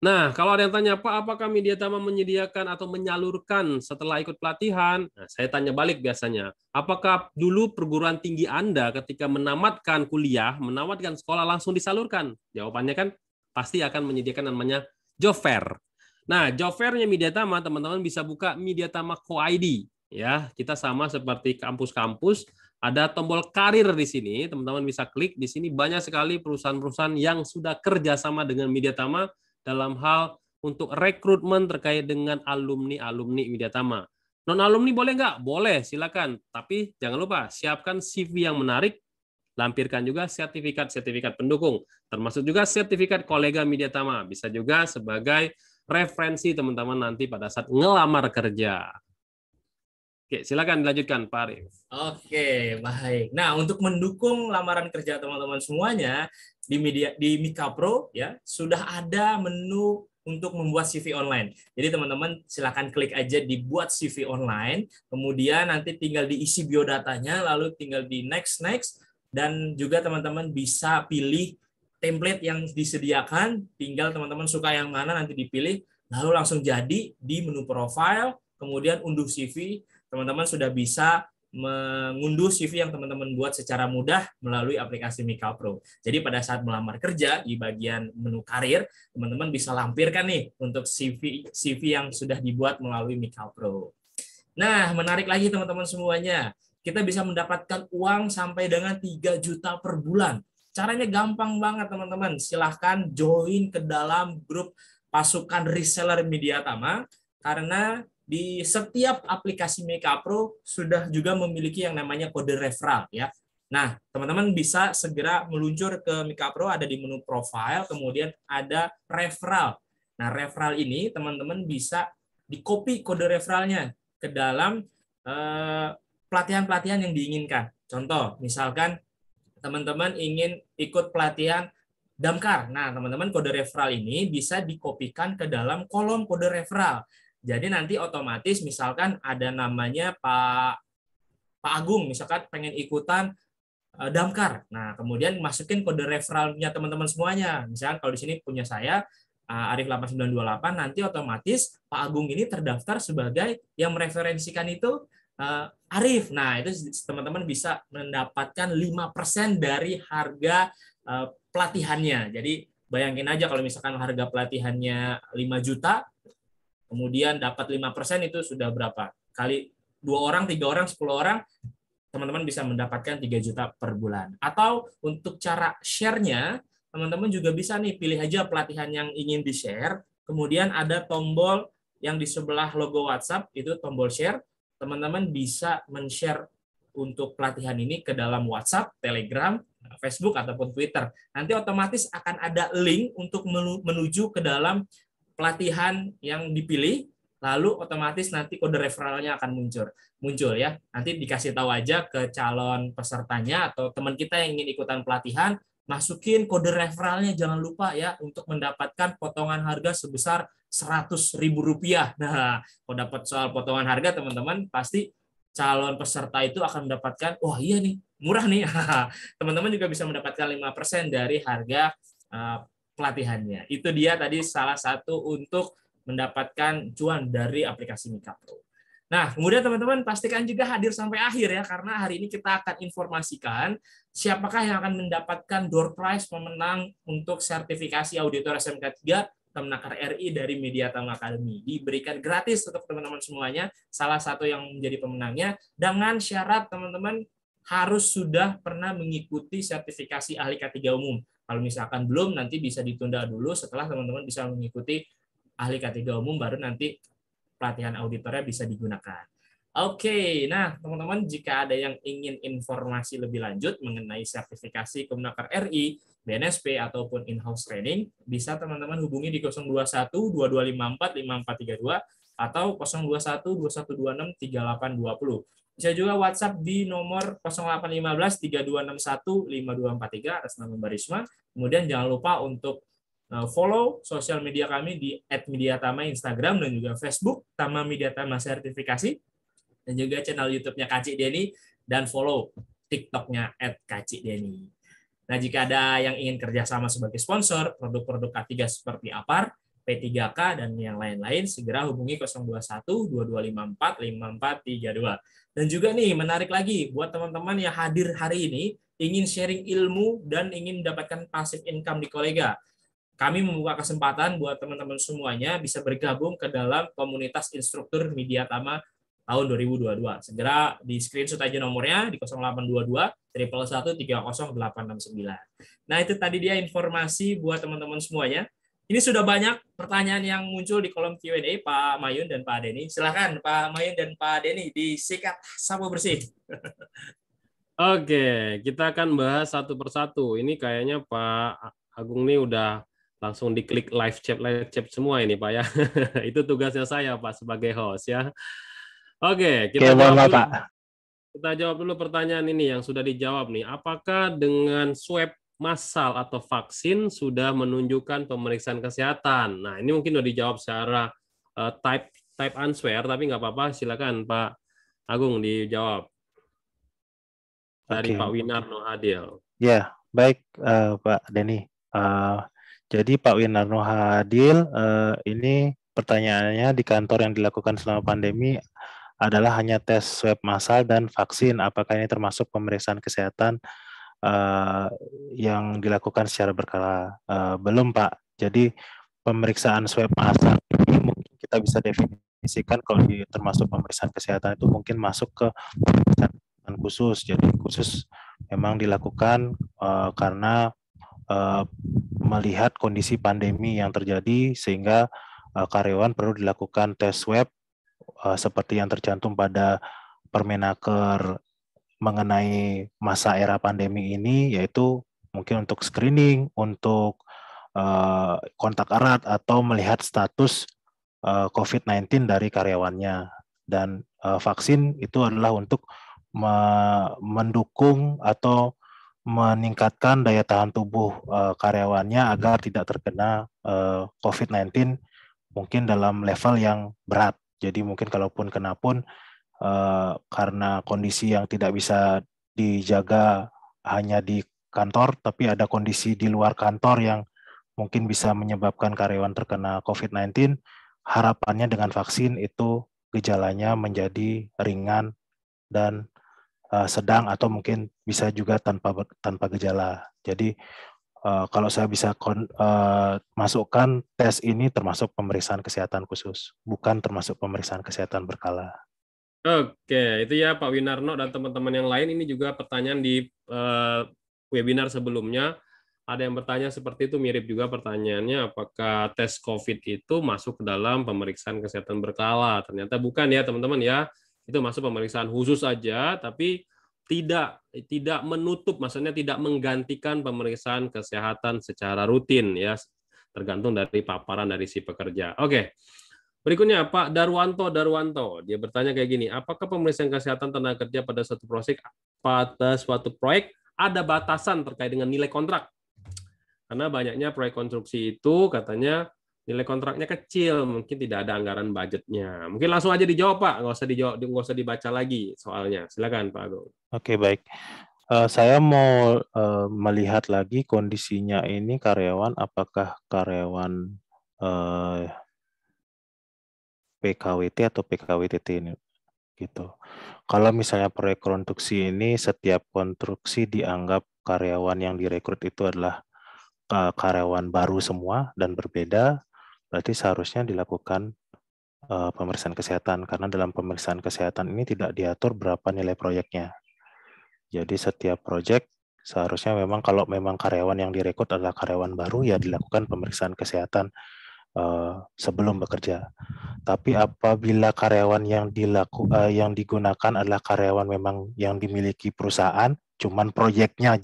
Nah, kalau ada yang tanya, Pak, apakah Mediatama menyediakan atau menyalurkan setelah ikut pelatihan? Nah, saya tanya balik biasanya. Apakah dulu perguruan tinggi Anda ketika menamatkan kuliah, menamatkan sekolah langsung disalurkan? Jawabannya kan pasti akan menyediakan namanya job fair. Nah, job fair-nya Mediatama, teman-teman bisa buka Mediatama Co-ID. Ya, kita sama seperti kampus-kampus, ada tombol karir di sini, teman-teman bisa klik. Di sini banyak sekali perusahaan-perusahaan yang sudah kerjasama dengan Mediatama dalam hal untuk rekrutmen terkait dengan alumni-alumni Mediatama. Non-alumni boleh nggak? Boleh, silakan. Tapi jangan lupa, siapkan CV yang menarik, lampirkan juga sertifikat-sertifikat pendukung, termasuk juga sertifikat kolega Mediatama. Bisa juga sebagai referensi teman-teman nanti pada saat ngelamar kerja. Oke, silakan dilanjutkan, Pak Arif. Oke, baik. Nah, untuk mendukung lamaran kerja teman-teman semuanya, di Mika Pro ya sudah ada menu untuk membuat CV online. Jadi teman-teman silakan klik aja di buat CV online, kemudian nanti tinggal diisi biodatanya, lalu tinggal di next, dan juga teman-teman bisa pilih template yang disediakan, tinggal teman-teman suka yang mana nanti dipilih, lalu langsung jadi di menu profile, kemudian unduh CV, teman-teman sudah bisa mengunduh CV yang teman-teman buat secara mudah melalui aplikasi Mika Pro. Jadi pada saat melamar kerja di bagian menu karir, teman-teman bisa lampirkan nih untuk CV yang sudah dibuat melalui Mika Pro. Nah, menarik lagi teman-teman semuanya. Kita bisa mendapatkan uang sampai dengan 3 juta per bulan. Caranya gampang banget teman-teman. Silahkan join ke dalam grup pasukan reseller Mediatama karena di setiap aplikasi Mika Pro sudah juga memiliki yang namanya kode referral ya. Nah, teman-teman bisa segera meluncur ke Mika Pro, ada di menu profile, kemudian ada referral. Nah, referral ini teman-teman bisa di-copy kode referralnya ke dalam pelatihan-pelatihan yang diinginkan. Contoh, misalkan teman-teman ingin ikut pelatihan damkar. Nah, teman-teman kode referral ini bisa dikopikan ke dalam kolom kode referral. Jadi nanti otomatis misalkan ada namanya Pak Agung, misalkan pengen ikutan damkar. Nah, kemudian masukin kode referralnya teman-teman semuanya. Misalkan kalau di sini punya saya Arif 8928, nanti otomatis Pak Agung ini terdaftar sebagai yang mereferensikan itu Arif. Nah, itu teman-teman bisa mendapatkan 5% dari harga pelatihannya. Jadi bayangin aja kalau misalkan harga pelatihannya 5 juta, kemudian dapat 5% itu sudah berapa? Kali 2 orang, 3 orang, 10 orang, teman-teman bisa mendapatkan 3 juta per bulan. Atau untuk cara share-nya, teman-teman juga bisa nih pilih aja pelatihan yang ingin di-share, kemudian ada tombol yang di sebelah logo WhatsApp, itu tombol share, teman-teman bisa men-share untuk pelatihan ini ke dalam WhatsApp, Telegram, Facebook, ataupun Twitter. Nanti otomatis akan ada link untuk menuju ke dalam pelatihan yang dipilih, lalu otomatis nanti kode referralnya akan muncul ya. Nanti dikasih tahu aja ke calon pesertanya atau teman kita yang ingin ikutan pelatihan, masukin kode referralnya, jangan lupa ya untuk mendapatkan potongan harga sebesar Rp100.000. Nah, kalau dapat soal potongan harga teman-teman pasti calon peserta itu akan mendapatkan, wah iya nih, murah nih. Teman-teman juga bisa mendapatkan 5% dari harga pelatihannya. Itu dia tadi salah satu untuk mendapatkan cuan dari aplikasi Mika Pro. Nah, kemudian teman-teman pastikan juga hadir sampai akhir ya, karena hari ini kita akan informasikan siapakah yang akan mendapatkan door prize pemenang untuk sertifikasi auditor SMK 3 Kemenaker RI dari Mediatama Academy. Diberikan gratis untuk teman-teman semuanya, salah satu yang menjadi pemenangnya, dengan syarat teman-teman harus sudah pernah mengikuti sertifikasi ahli K3 umum. Kalau misalkan belum, nanti bisa ditunda dulu setelah teman-teman bisa mengikuti ahli K3 umum, baru nanti pelatihan auditornya bisa digunakan. Oke, nah teman-teman jika ada yang ingin informasi lebih lanjut mengenai sertifikasi Kemenaker RI, BNSP ataupun in-house training, bisa teman-teman hubungi di 021 2254 5432 atau 021 2126 3820. Bisa juga WhatsApp di nomor 0815 3261 5243 atas nama Mbak Risma. Kemudian jangan lupa untuk follow sosial media kami di @mediatama Instagram dan juga Facebook Tama Mediatama Sertifikasi, dan juga channel YouTube-nya Kak Cik Deni, dan follow TikTok-nya @kacikdeni. Nah, jika ada yang ingin kerjasama sebagai sponsor produk-produk K3 seperti APAR, P3K, dan yang lain-lain, segera hubungi 021 2254 5432. Dan juga nih, menarik lagi buat teman-teman yang hadir hari ini, ingin sharing ilmu dan ingin mendapatkan passive income di kolega. Kami membuka kesempatan buat teman-teman semuanya bisa bergabung ke dalam komunitas instruktur Mediatama tahun 2022. Segera di screenshot aja nomornya di 0822 111 30869. Nah, itu tadi dia informasi buat teman-teman semuanya. Ini sudah banyak pertanyaan yang muncul di kolom Q&A, Pak Mayun dan Pak Deni. Silakan Pak Mayun dan Pak Deni disikat sapu bersih. Oke, kita akan bahas satu persatu. Ini kayaknya Pak Agung nih udah langsung diklik live chat semua ini Pak ya. Itu tugasnya saya Pak sebagai host ya. Oke, kita jawab dulu. Pak. Kita jawab dulu pertanyaan ini yang sudah dijawab nih. Apakah dengan swab massal atau vaksin sudah menunjukkan pemeriksaan kesehatan? Nah, ini mungkin sudah dijawab secara type answer, tapi nggak apa-apa. Silakan Pak Agung dijawab. Dari Pak Winarno Hadil. Ya, baik Pak Deni. Jadi Pak Winarno Hadil, ini pertanyaannya di kantor yang dilakukan selama pandemi adalah hanya tes swab massal dan vaksin. Apakah ini termasuk pemeriksaan kesehatan yang dilakukan secara berkala? Belum Pak. Jadi pemeriksaan swab massal ini mungkin kita bisa definisikan kalau termasuk pemeriksaan kesehatan itu mungkin masuk ke pemeriksaan khusus. Jadi khusus memang dilakukan karena melihat kondisi pandemi yang terjadi sehingga karyawan perlu dilakukan tes swab seperti yang tercantum pada Permenaker mengenai masa era pandemi ini, yaitu mungkin untuk screening, untuk kontak erat atau melihat status COVID-19 dari karyawannya. Dan vaksin itu adalah untuk mendukung atau meningkatkan daya tahan tubuh karyawannya agar tidak terkena COVID-19 mungkin dalam level yang berat. Jadi mungkin kalaupun kena pun karena kondisi yang tidak bisa dijaga hanya di kantor, tapi ada kondisi di luar kantor yang mungkin bisa menyebabkan karyawan terkena COVID-19, harapannya dengan vaksin itu gejalanya menjadi ringan dan sedang atau mungkin bisa juga tanpa gejala. Jadi kalau saya bisa masukkan tes ini termasuk pemeriksaan kesehatan khusus, bukan termasuk pemeriksaan kesehatan berkala. Oke, itu ya Pak Winarno dan teman-teman yang lain. Ini juga pertanyaan di webinar sebelumnya. Ada yang bertanya seperti itu, mirip juga pertanyaannya, apakah tes COVID itu masuk ke dalam pemeriksaan kesehatan berkala? Ternyata bukan ya teman-teman ya. Itu masuk pemeriksaan khusus saja, tapi tidak menutup, maksudnya tidak menggantikan pemeriksaan kesehatan secara rutin ya, tergantung dari paparan dari si pekerja. Oke. Berikutnya Pak Darwanto, dia bertanya kayak gini, apakah pemeriksaan kesehatan tenaga kerja pada suatu proyek ada batasan terkait dengan nilai kontrak? Karena banyaknya proyek konstruksi itu katanya nilai kontraknya kecil, mungkin tidak ada anggaran budgetnya. Mungkin langsung aja dijawab Pak, nggak usah dibaca lagi soalnya. Silakan Pak Agung. Oke, baik. Saya mau melihat lagi kondisinya ini karyawan, apakah karyawan PKWT atau PKWTT ini gitu. Kalau misalnya proyek konstruksi ini setiap konstruksi dianggap karyawan yang direkrut itu adalah karyawan baru semua dan berbeda, berarti seharusnya dilakukan pemeriksaan kesehatan karena dalam pemeriksaan kesehatan ini tidak diatur berapa nilai proyeknya. Jadi setiap proyek seharusnya memang kalau memang karyawan yang direkrut adalah karyawan baru ya dilakukan pemeriksaan kesehatan sebelum bekerja. Tapi apabila karyawan yang digunakan adalah karyawan memang yang dimiliki perusahaan, cuman proyeknya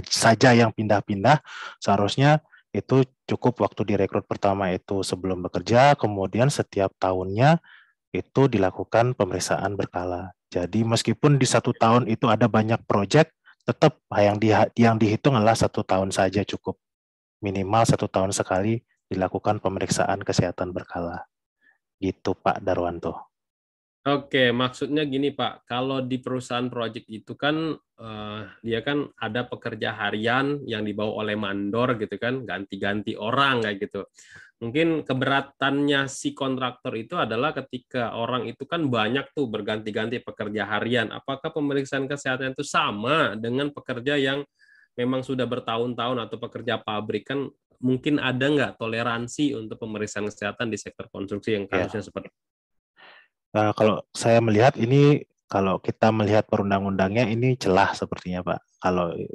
saja yang pindah-pindah, seharusnya itu cukup waktu direkrut pertama itu sebelum bekerja, kemudian setiap tahunnya itu dilakukan pemeriksaan berkala. Jadi meskipun di 1 tahun itu ada banyak proyek, tetap yang dihitung adalah 1 tahun saja cukup. Minimal 1 tahun sekali dilakukan pemeriksaan kesehatan berkala. Gitu Pak Darwanto. Oke, maksudnya gini Pak, kalau di perusahaan proyek itu kan dia kan ada pekerja harian yang dibawa oleh mandor gitu kan, ganti-ganti orang kayak gitu. Mungkin keberatannya si kontraktor itu adalah ketika orang itu kan banyak tuh berganti-ganti pekerja harian. Apakah pemeriksaan kesehatan itu sama dengan pekerja yang memang sudah bertahun-tahun atau pekerja pabrik kan mungkin ada nggak toleransi untuk pemeriksaan kesehatan di sektor konstruksi yang kasusnya seperti itu? Kalau saya melihat ini, kalau kita melihat perundang-undangnya ini celah sepertinya Pak.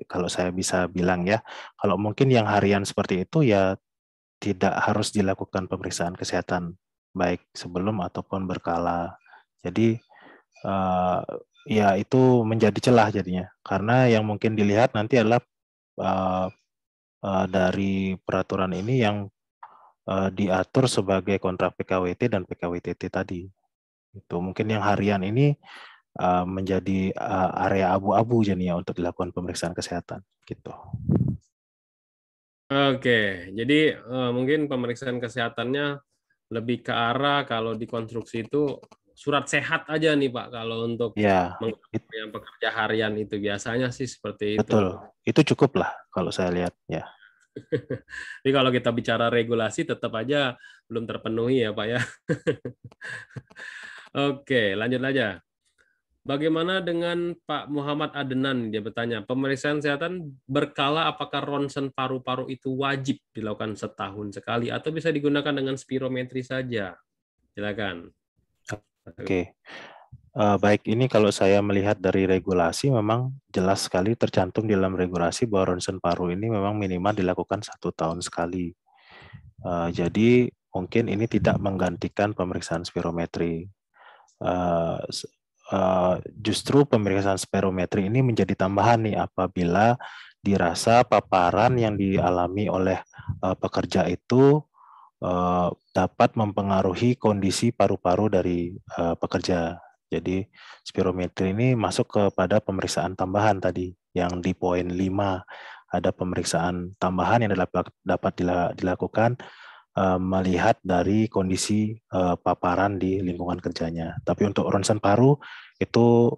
Kalau saya bisa bilang ya, kalau mungkin yang harian seperti itu ya tidak harus dilakukan pemeriksaan kesehatan baik sebelum ataupun berkala. Jadi ya itu menjadi celah jadinya. Karena yang mungkin dilihat nanti adalah dari peraturan ini yang diatur sebagai kontrak PKWT dan PKWTT tadi. Itu mungkin yang harian ini menjadi area abu-abu jadinya untuk dilakukan pemeriksaan kesehatan gitu. Oke, jadi mungkin pemeriksaan kesehatannya lebih ke arah kalau di konstruksi itu surat sehat aja nih Pak kalau untuk Ya, yang pekerja harian itu biasanya sih seperti itu. betul. Itu cukup lah kalau saya lihat ya. Jadi kalau kita bicara regulasi tetap aja belum terpenuhi ya Pak ya. Oke, lanjut aja. Bagaimana dengan Pak Muhammad Adenan? Dia bertanya, pemeriksaan kesehatan berkala apakah ronsen paru-paru itu wajib dilakukan setahun sekali atau bisa digunakan dengan spirometri saja? Silakan. Oke. Baik, ini kalau saya melihat dari regulasi memang jelas sekali tercantum di dalam regulasi bahwa ronsen paru ini memang minimal dilakukan 1 tahun sekali. Jadi mungkin ini tidak menggantikan pemeriksaan spirometri. Justru pemeriksaan spirometri ini menjadi tambahan nih apabila dirasa paparan yang dialami oleh pekerja itu dapat mempengaruhi kondisi paru-paru dari pekerja. Jadi spirometri ini masuk kepada pemeriksaan tambahan tadi yang di poin 5 ada pemeriksaan tambahan yang dapat dilakukan melihat dari kondisi paparan di lingkungan kerjanya. Tapi untuk ronsen paru itu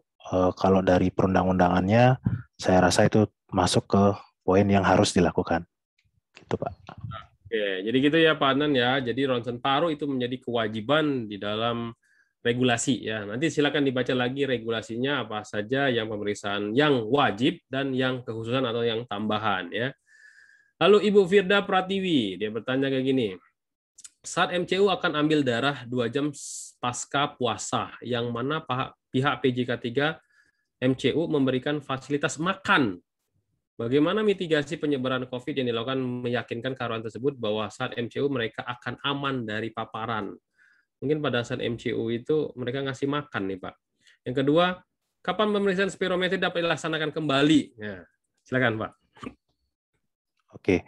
kalau dari perundang-undangannya saya rasa itu masuk ke poin yang harus dilakukan. Gitu Pak. Oke, jadi gitu ya Pak Anan ya. Jadi ronsen paru itu menjadi kewajiban di dalam regulasi ya. Nanti silakan dibaca lagi regulasinya apa saja yang pemeriksaan yang wajib dan yang kekhususan atau yang tambahan ya. Lalu Ibu Firda Pratiwi, dia bertanya kayak gini. Saat MCU akan ambil darah 2 jam pasca puasa, yang mana pihak PJK3 MCU memberikan fasilitas makan. Bagaimana mitigasi penyebaran COVID yang dilakukan meyakinkan karyawan tersebut bahwa saat MCU mereka akan aman dari paparan? Mungkin pada saat MCU itu mereka ngasih makan nih Pak. Yang kedua, kapan pemeriksaan spirometri dapat dilaksanakan kembali? Ya, silakan Pak. Oke.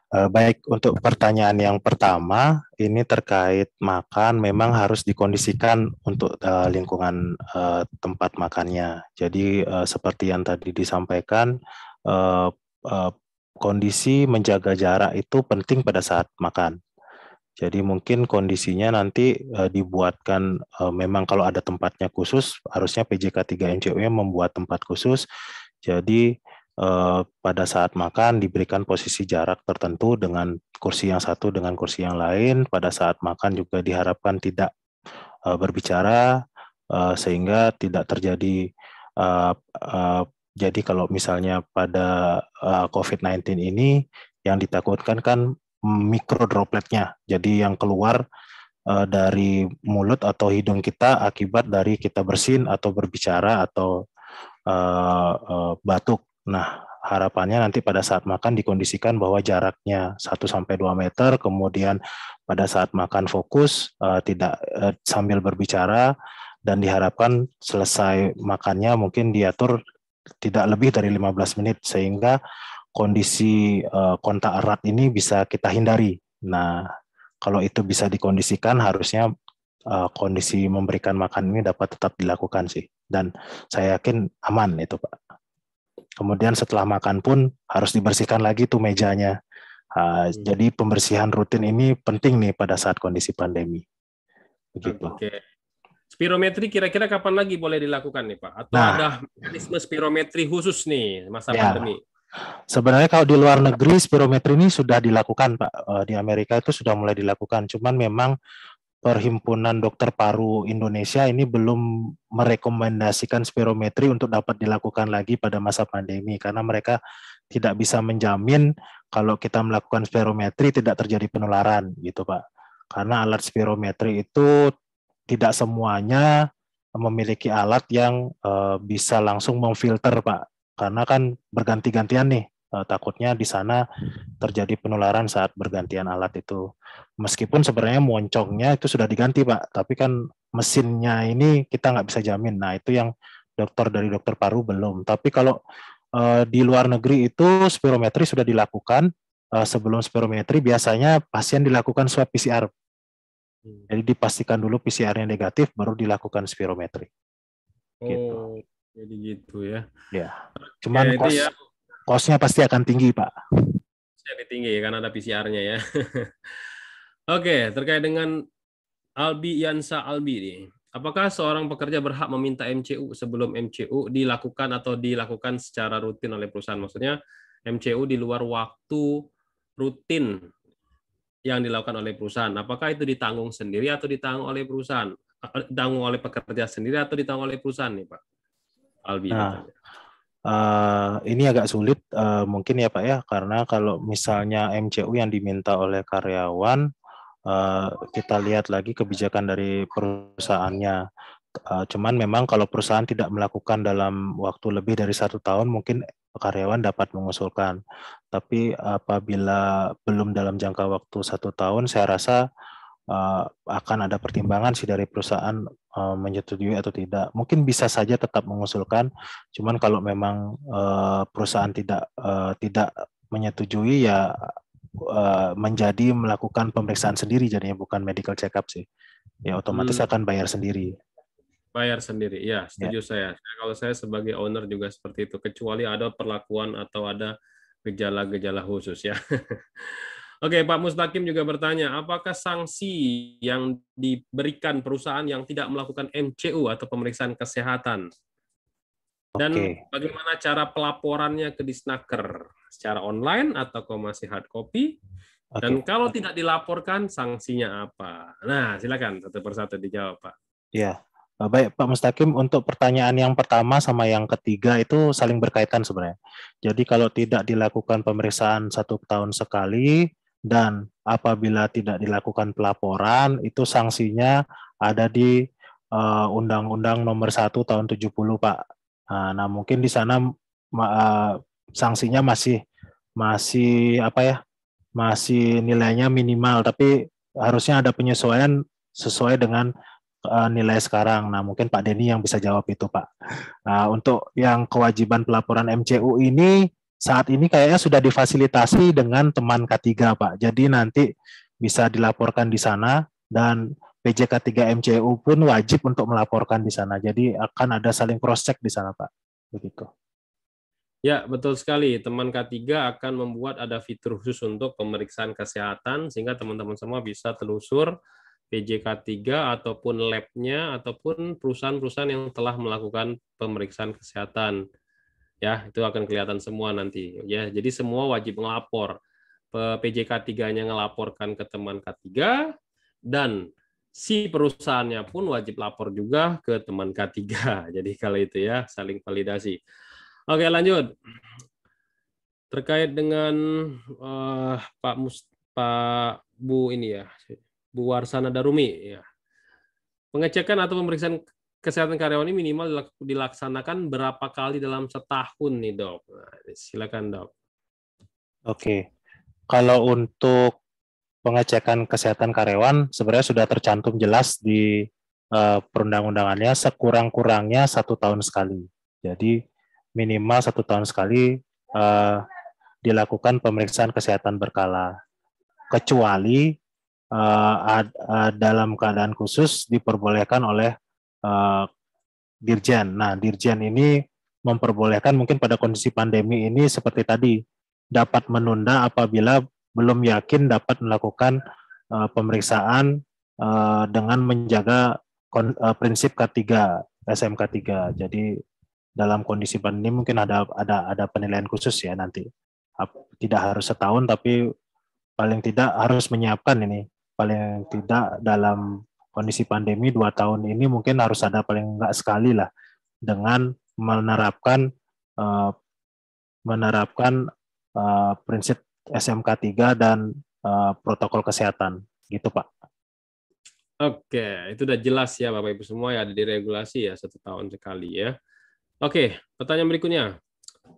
Baik, untuk pertanyaan yang pertama, ini terkait makan memang harus dikondisikan untuk lingkungan tempat makannya. Jadi seperti yang tadi disampaikan, kondisi menjaga jarak itu penting pada saat makan. Jadi mungkin kondisinya nanti dibuatkan memang kalau ada tempatnya khusus, harusnya PJK3 MCU-nya membuat tempat khusus. Jadi pada saat makan diberikan posisi jarak tertentu dengan kursi yang satu dengan kursi yang lain. Pada saat makan juga diharapkan tidak berbicara sehingga tidak terjadi jadi kalau misalnya pada COVID-19 ini yang ditakutkan kan mikrodropletnya, jadi yang keluar dari mulut atau hidung kita akibat dari kita bersin atau berbicara atau batuk. Nah, harapannya nanti pada saat makan dikondisikan bahwa jaraknya 1-2 meter, kemudian pada saat makan fokus, tidak sambil berbicara, dan diharapkan selesai makannya mungkin diatur tidak lebih dari 15 menit sehingga kondisi kontak erat ini bisa kita hindari. Nah, kalau itu bisa dikondisikan harusnya kondisi memberikan makan ini dapat tetap dilakukan sih. Dan saya yakin aman itu, Pak. Kemudian setelah makan pun harus dibersihkan lagi tuh mejanya. Jadi pembersihan rutin ini penting nih pada saat kondisi pandemi. Begitu. Oke. Spirometri kira-kira kapan lagi boleh dilakukan nih Pak? Atau Nah, ada mekanisme spirometri khusus nih masa ya, pandemi? sebenarnya kalau di luar negeri spirometri ini sudah dilakukan, Pak. Di Amerika itu sudah mulai dilakukan. Cuman memang Perhimpunan Dokter Paru Indonesia ini belum merekomendasikan spirometri untuk dapat dilakukan lagi pada masa pandemi karena mereka tidak bisa menjamin kalau kita melakukan spirometri tidak terjadi penularan gitu, Pak. Karena alat spirometri itu tidak semuanya memiliki alat yang bisa langsung memfilter, Pak. Karena kan berganti-gantian nih, takutnya di sana terjadi penularan saat bergantian alat itu. Meskipun sebenarnya moncongnya itu sudah diganti, Pak, tapi kan mesinnya ini kita nggak bisa jamin. Nah, itu yang dari dokter paru belum. Tapi kalau di luar negeri itu spirometri sudah dilakukan. Sebelum spirometri biasanya pasien dilakukan swab PCR. Jadi dipastikan dulu PCR-nya negatif, baru dilakukan spirometri. Gitu. Oh, jadi gitu ya. Ya, cuman Ya, kosnya pasti akan tinggi, Pak. lebih tinggi karena ada PCR-nya ya. Oke, terkait dengan Albi Yansa Albi nih. Apakah seorang pekerja berhak meminta MCU sebelum MCU dilakukan atau dilakukan secara rutin oleh perusahaan? Maksudnya MCU di luar waktu rutin yang dilakukan oleh perusahaan. Apakah itu ditanggung sendiri atau ditanggung oleh perusahaan? Ditanggung oleh pekerja sendiri atau ditanggung oleh perusahaan nih, Pak? Albi Nah, bertanya. ini agak sulit mungkin ya Pak ya, karena kalau misalnya MCU yang diminta oleh karyawan, kita lihat lagi kebijakan dari perusahaannya. Cuman memang kalau perusahaan tidak melakukan dalam waktu lebih dari 1 tahun, mungkin karyawan dapat mengusulkan. Tapi apabila belum dalam jangka waktu 1 tahun, saya rasa akan ada pertimbangan sih dari perusahaan menyetujui atau tidak. Mungkin bisa saja tetap mengusulkan, cuman kalau memang perusahaan tidak menyetujui ya menjadi melakukan pemeriksaan sendiri jadinya bukan medical check up sih. Ya otomatis akan bayar sendiri. Bayar sendiri, ya setuju saya. Kalau saya sebagai owner juga seperti itu, kecuali ada perlakuan atau ada gejala-gejala khusus ya. Oke, Pak Mustaqim juga bertanya, apakah sanksi yang diberikan perusahaan yang tidak melakukan MCU atau pemeriksaan kesehatan? Dan bagaimana cara pelaporannya ke Disnaker? Secara online atau masih hard copy? Dan kalau tidak dilaporkan, sanksinya apa? Nah, silakan satu persatu dijawab, Pak. Ya, baik Pak Mustaqim, untuk pertanyaan yang pertama sama yang ketiga itu saling berkaitan sebenarnya. Jadi kalau tidak dilakukan pemeriksaan 1 tahun sekali, dan apabila tidak dilakukan pelaporan, itu sanksinya ada di Undang-Undang Nomor 1 Tahun 70, Pak. Nah, mungkin di sana sanksinya masih apa ya? Masih nilainya minimal, tapi harusnya ada penyesuaian sesuai dengan nilai sekarang. Nah, mungkin Pak Denny yang bisa jawab itu, Pak. Nah, untuk yang kewajiban pelaporan MCU ini saat ini kayaknya sudah difasilitasi dengan teman K3, Pak. Jadi nanti bisa dilaporkan di sana dan PJK3 MCU pun wajib untuk melaporkan di sana. Jadi akan ada saling cross check di sana, Pak. Begitu. Ya, betul sekali. Teman K3 akan membuat ada fitur khusus untuk pemeriksaan kesehatan sehingga teman-teman semua bisa telusur PJK3 ataupun lab-nya ataupun perusahaan-perusahaan yang telah melakukan pemeriksaan kesehatan. Ya, itu akan kelihatan semua nanti. Ya, jadi semua wajib ngelapor. PJK3-nya ngelaporkan ke teman K3 dan si perusahaannya pun wajib lapor juga ke teman K3. Jadi kalau itu ya saling validasi. Oke, lanjut. Terkait dengan Pak Bu ini ya, Bu Warsana Darumi ya. Pengecekan atau pemeriksaan kesehatan karyawan ini minimal dilaksanakan berapa kali dalam setahun nih, Dok? Nah, silakan, Dok. Oke. Kalau untuk pengecekan kesehatan karyawan sebenarnya sudah tercantum jelas di perundang-undangannya, sekurang-kurangnya 1 tahun sekali. Jadi minimal 1 tahun sekali dilakukan pemeriksaan kesehatan berkala. Kecuali dalam keadaan khusus diperbolehkan oleh Dirjen. Nah, Dirjen ini memperbolehkan mungkin pada kondisi pandemi ini seperti tadi, dapat menunda apabila belum yakin dapat melakukan pemeriksaan dengan menjaga prinsip K3, SMK 3. Jadi dalam kondisi pandemi mungkin ada penilaian khusus ya nanti. Tidak harus setahun tapi paling tidak harus menyiapkan ini. Paling tidak dalam kondisi pandemi 2 tahun ini mungkin harus ada paling enggak sekali lah dengan menerapkan prinsip SMK 3 dan protokol kesehatan gitu Pak. Oke, itu udah jelas ya Bapak Ibu semua ya, ada di regulasi ya 1 tahun sekali ya. Oke, pertanyaan berikutnya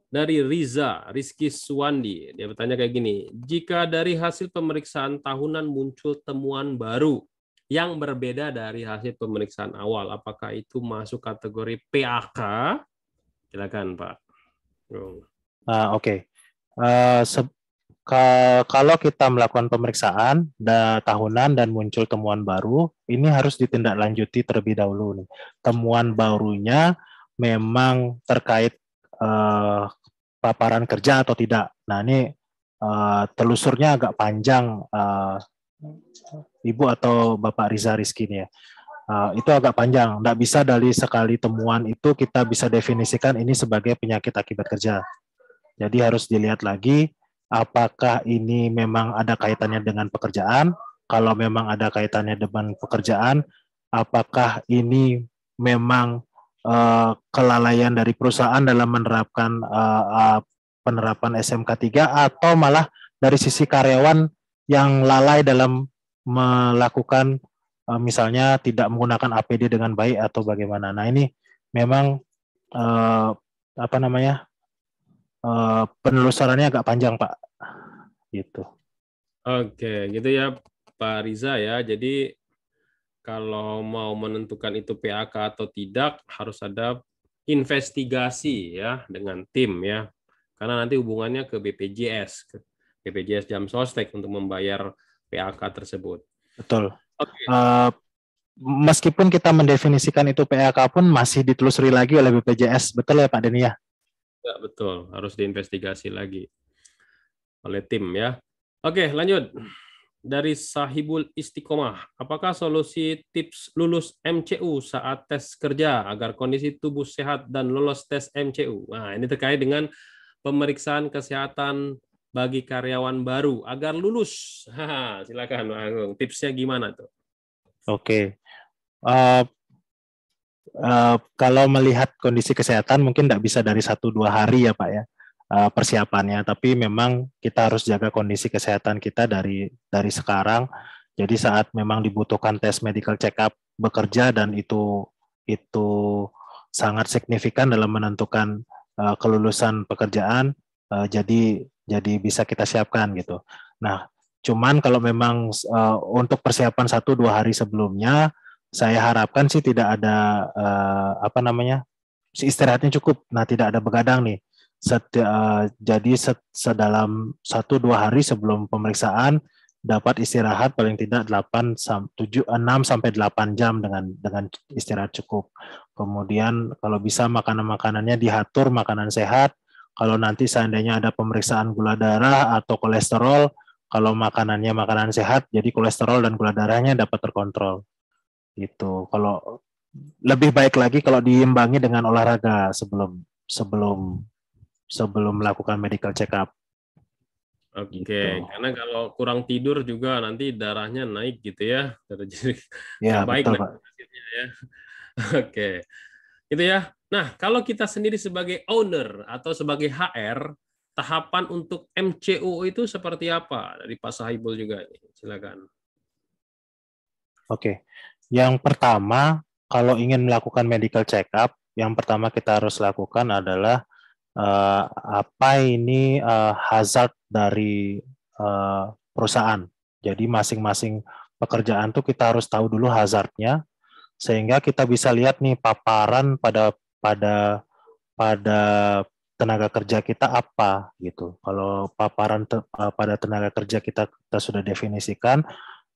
dari Rizky Suwandi. Dia bertanya kayak gini, jika dari hasil pemeriksaan tahunan muncul temuan baru yang berbeda dari hasil pemeriksaan awal, apakah itu masuk kategori PAK? Silakan Pak. Oke. Kalau kita melakukan pemeriksaan tahunan dan muncul temuan baru, ini harus ditindaklanjuti terlebih dahulu nih. Temuan barunya memang terkait paparan kerja atau tidak. Nah ini telusurnya agak panjang, Ibu atau Bapak Rizky ini ya. Itu agak panjang. Nggak bisa dari sekali temuan itu kita bisa definisikan ini sebagai penyakit akibat kerja. Jadi harus dilihat lagi apakah ini memang ada kaitannya dengan pekerjaan. Kalau memang ada kaitannya dengan pekerjaan, apakah ini memang kelalaian dari perusahaan dalam menerapkan penerapan SMK 3 atau malah dari sisi karyawan yang lalai dalam melakukan misalnya tidak menggunakan APD dengan baik atau bagaimana. Nah ini memang penelusurannya agak panjang Pak. Gitu. Oke, gitu ya Pak Riza ya. Jadi kalau mau menentukan itu PAK atau tidak harus ada investigasi ya dengan tim ya. Karena nanti hubungannya ke BPJS, Jam Sostek untuk membayar PAK tersebut. Betul. Oke. Meskipun kita mendefinisikan itu PAK pun masih ditelusuri lagi oleh BPJS, betul ya Pak Denny ya? Ya, betul, harus diinvestigasi lagi oleh tim ya. Oke, lanjut. Dari Sahibul Istiqomah, apakah solusi tips lulus MCU saat tes kerja agar kondisi tubuh sehat dan lolos tes MCU? Nah, ini terkait dengan pemeriksaan kesehatan bagi karyawan baru agar lulus. Silakan Pak Agung, tipsnya gimana tuh? Oke. Kalau melihat kondisi kesehatan mungkin tidak bisa dari 1-2 hari ya Pak ya persiapannya, tapi memang kita harus jaga kondisi kesehatan kita dari sekarang. Jadi saat memang dibutuhkan tes medical check up bekerja dan itu sangat signifikan dalam menentukan kelulusan pekerjaan, jadi bisa kita siapkan gitu. Nah, cuman kalau memang untuk persiapan 1-2 hari sebelumnya, saya harapkan sih tidak ada si istirahatnya cukup. Nah, tidak ada begadang nih. Jadi sedalam 1-2 hari sebelum pemeriksaan dapat istirahat paling tidak 6 sampai 8 jam dengan istirahat cukup. Kemudian kalau bisa makanannya diatur, makanan sehat. Kalau nanti seandainya ada pemeriksaan gula darah atau kolesterol, kalau makanannya makanan sehat, jadi kolesterol dan gula darahnya dapat terkontrol. Gitu. Kalau lebih baik lagi kalau diimbangi dengan olahraga sebelum melakukan medical check up. Oke, gitu. karena kalau kurang tidur juga nanti darahnya naik gitu ya. Jadi Ya, nggak baik betul, nanti Pak. hasilnya ya. Oke, itu ya. Nah, kalau kita sendiri sebagai owner atau sebagai HR, tahapan untuk MCO itu seperti apa? Dari Pak Sahibul juga. Silakan. Oke. Yang pertama, kalau ingin melakukan medical check up, yang pertama kita harus lakukan adalah apa ini hazard dari perusahaan. Jadi masing-masing pekerjaan tuh kita harus tahu dulu hazardnya, sehingga kita bisa lihat nih paparan pada pada tenaga kerja kita apa gitu. Kalau paparan pada tenaga kerja kita sudah definisikan,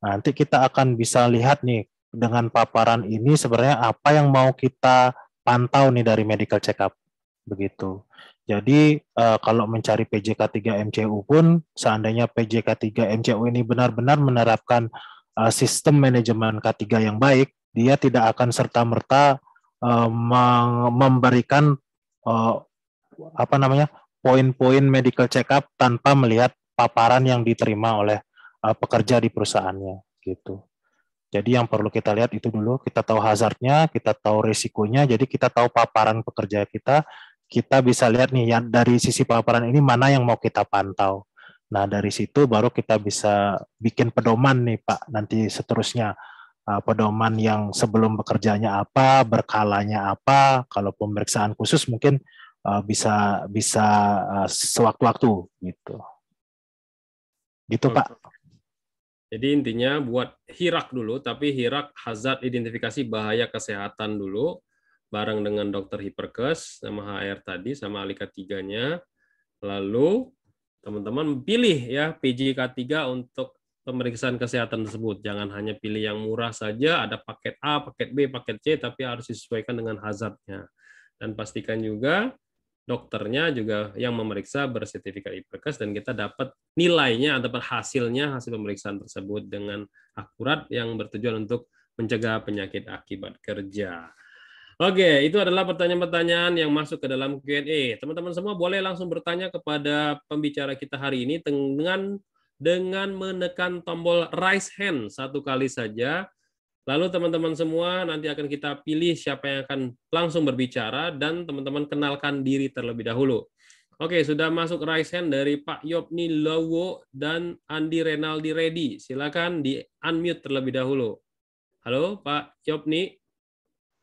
nanti kita akan bisa lihat nih dengan paparan ini sebenarnya apa yang mau kita pantau nih dari medical check up begitu. Jadi kalau mencari PJK3 MCU pun seandainya PJK3 MCU ini benar-benar menerapkan sistem manajemen K3 yang baik, dia tidak akan serta-merta memberikan uh, apa namanya poin-poin medical check up tanpa melihat paparan yang diterima oleh pekerja di perusahaannya gitu. Jadi yang perlu kita lihat itu dulu, kita tahu hazardnya, kita tahu risikonya, jadi kita tahu paparan pekerja kita bisa lihat nih yang dari sisi paparan ini mana yang mau kita pantau. Nah dari situ baru kita bisa bikin pedoman nih Pak, nanti seterusnya pedoman yang sebelum bekerjanya apa, berkalanya apa, kalau pemeriksaan khusus mungkin bisa bisa sewaktu-waktu gitu. Gitu Oke. Pak. Jadi intinya buat hirak dulu, tapi hirak hazard identifikasi bahaya kesehatan dulu, bareng dengan dokter Hiperkes, sama HR tadi, sama ahli K3-nya. Lalu teman-teman pilih ya PJK3 untuk pemeriksaan kesehatan tersebut. Jangan hanya pilih yang murah saja, ada paket A, paket B, paket C, tapi harus disesuaikan dengan hazardnya. Dan pastikan juga dokternya juga yang memeriksa bersertifikat Hiperkes dan kita dapat nilainya atau hasilnya hasil pemeriksaan tersebut dengan akurat yang bertujuan untuk mencegah penyakit akibat kerja. Oke, itu adalah pertanyaan-pertanyaan yang masuk ke dalam Q&A. Teman-teman semua boleh langsung bertanya kepada pembicara kita hari ini dengan menekan tombol raise hand satu kali saja. Lalu teman-teman semua nanti akan kita pilih siapa yang akan langsung berbicara dan teman-teman kenalkan diri terlebih dahulu. Oke, sudah masuk raise hand dari Pak Yopni Lowo dan Andi Renaldi Reddy. Silakan di unmute terlebih dahulu. Halo Pak Yopni.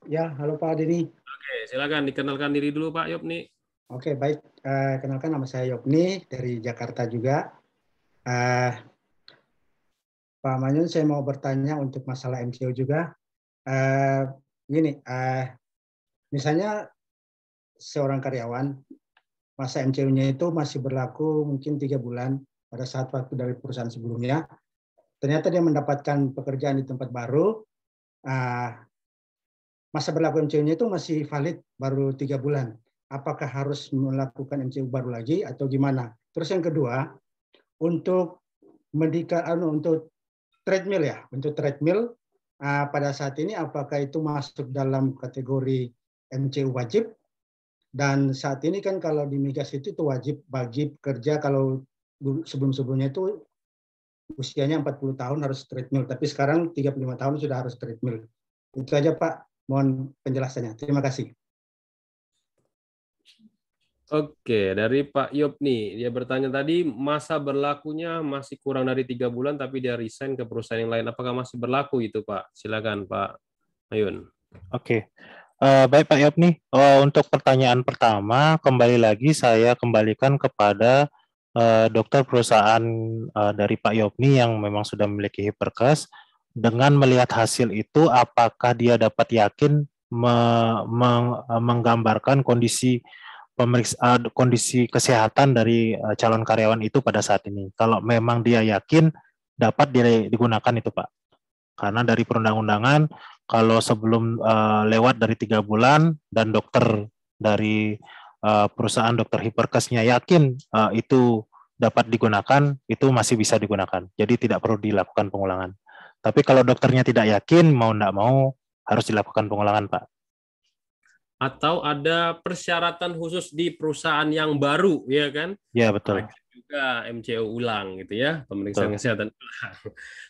Ya, halo Pak Denny. Oke, silakan dikenalkan diri dulu Pak Yopni. Oke, baik. Kenalkan nama saya Yopni dari Jakarta juga. Pak Manyun, saya mau bertanya untuk masalah MCO juga. Gini, misalnya seorang karyawan, masa MCO-nya itu masih berlaku mungkin 3 bulan pada saat waktu dari perusahaan sebelumnya. Ternyata dia mendapatkan pekerjaan di tempat baru, masa berlaku MCO-nya itu masih valid baru 3 bulan. Apakah harus melakukan MCO baru lagi atau gimana? Terus yang kedua, untuk treadmill ya, untuk treadmill pada saat ini apakah itu masuk dalam kategori MCU wajib? Dan saat ini kan kalau di migas itu wajib bagi pekerja, kalau sebelum-sebelumnya itu usianya 40 tahun harus treadmill, tapi sekarang 35 tahun sudah harus treadmill. Itu aja Pak, mohon penjelasannya. Terima kasih. Oke, dari Pak Yopni, dia bertanya tadi masa berlakunya masih kurang dari 3 bulan, tapi dia resign ke perusahaan yang lain. Apakah masih berlaku itu, Pak? Silakan, Pak Mayun. Oke, baik Pak Yopni. Untuk pertanyaan pertama, kembali lagi saya kembalikan kepada dokter perusahaan dari Pak Yopni yang memang sudah memiliki Hiperkes. Dengan melihat hasil itu, apakah dia dapat yakin menggambarkan kondisi kondisi kesehatan dari calon karyawan itu pada saat ini. Kalau memang dia yakin dapat digunakan itu Pak. Karena dari perundang-undangan kalau sebelum lewat dari 3 bulan dan dokter dari perusahaan dokter Hiperkesnya yakin itu dapat digunakan, itu masih bisa digunakan. Jadi tidak perlu dilakukan pengulangan. Tapi kalau dokternya tidak yakin, mau tidak mau harus dilakukan pengulangan Pak. Atau ada persyaratan khusus di perusahaan yang baru, ya kan? Ya betul. Wajib juga MCO ulang gitu ya, pemeriksaan Betul. kesehatan ulang.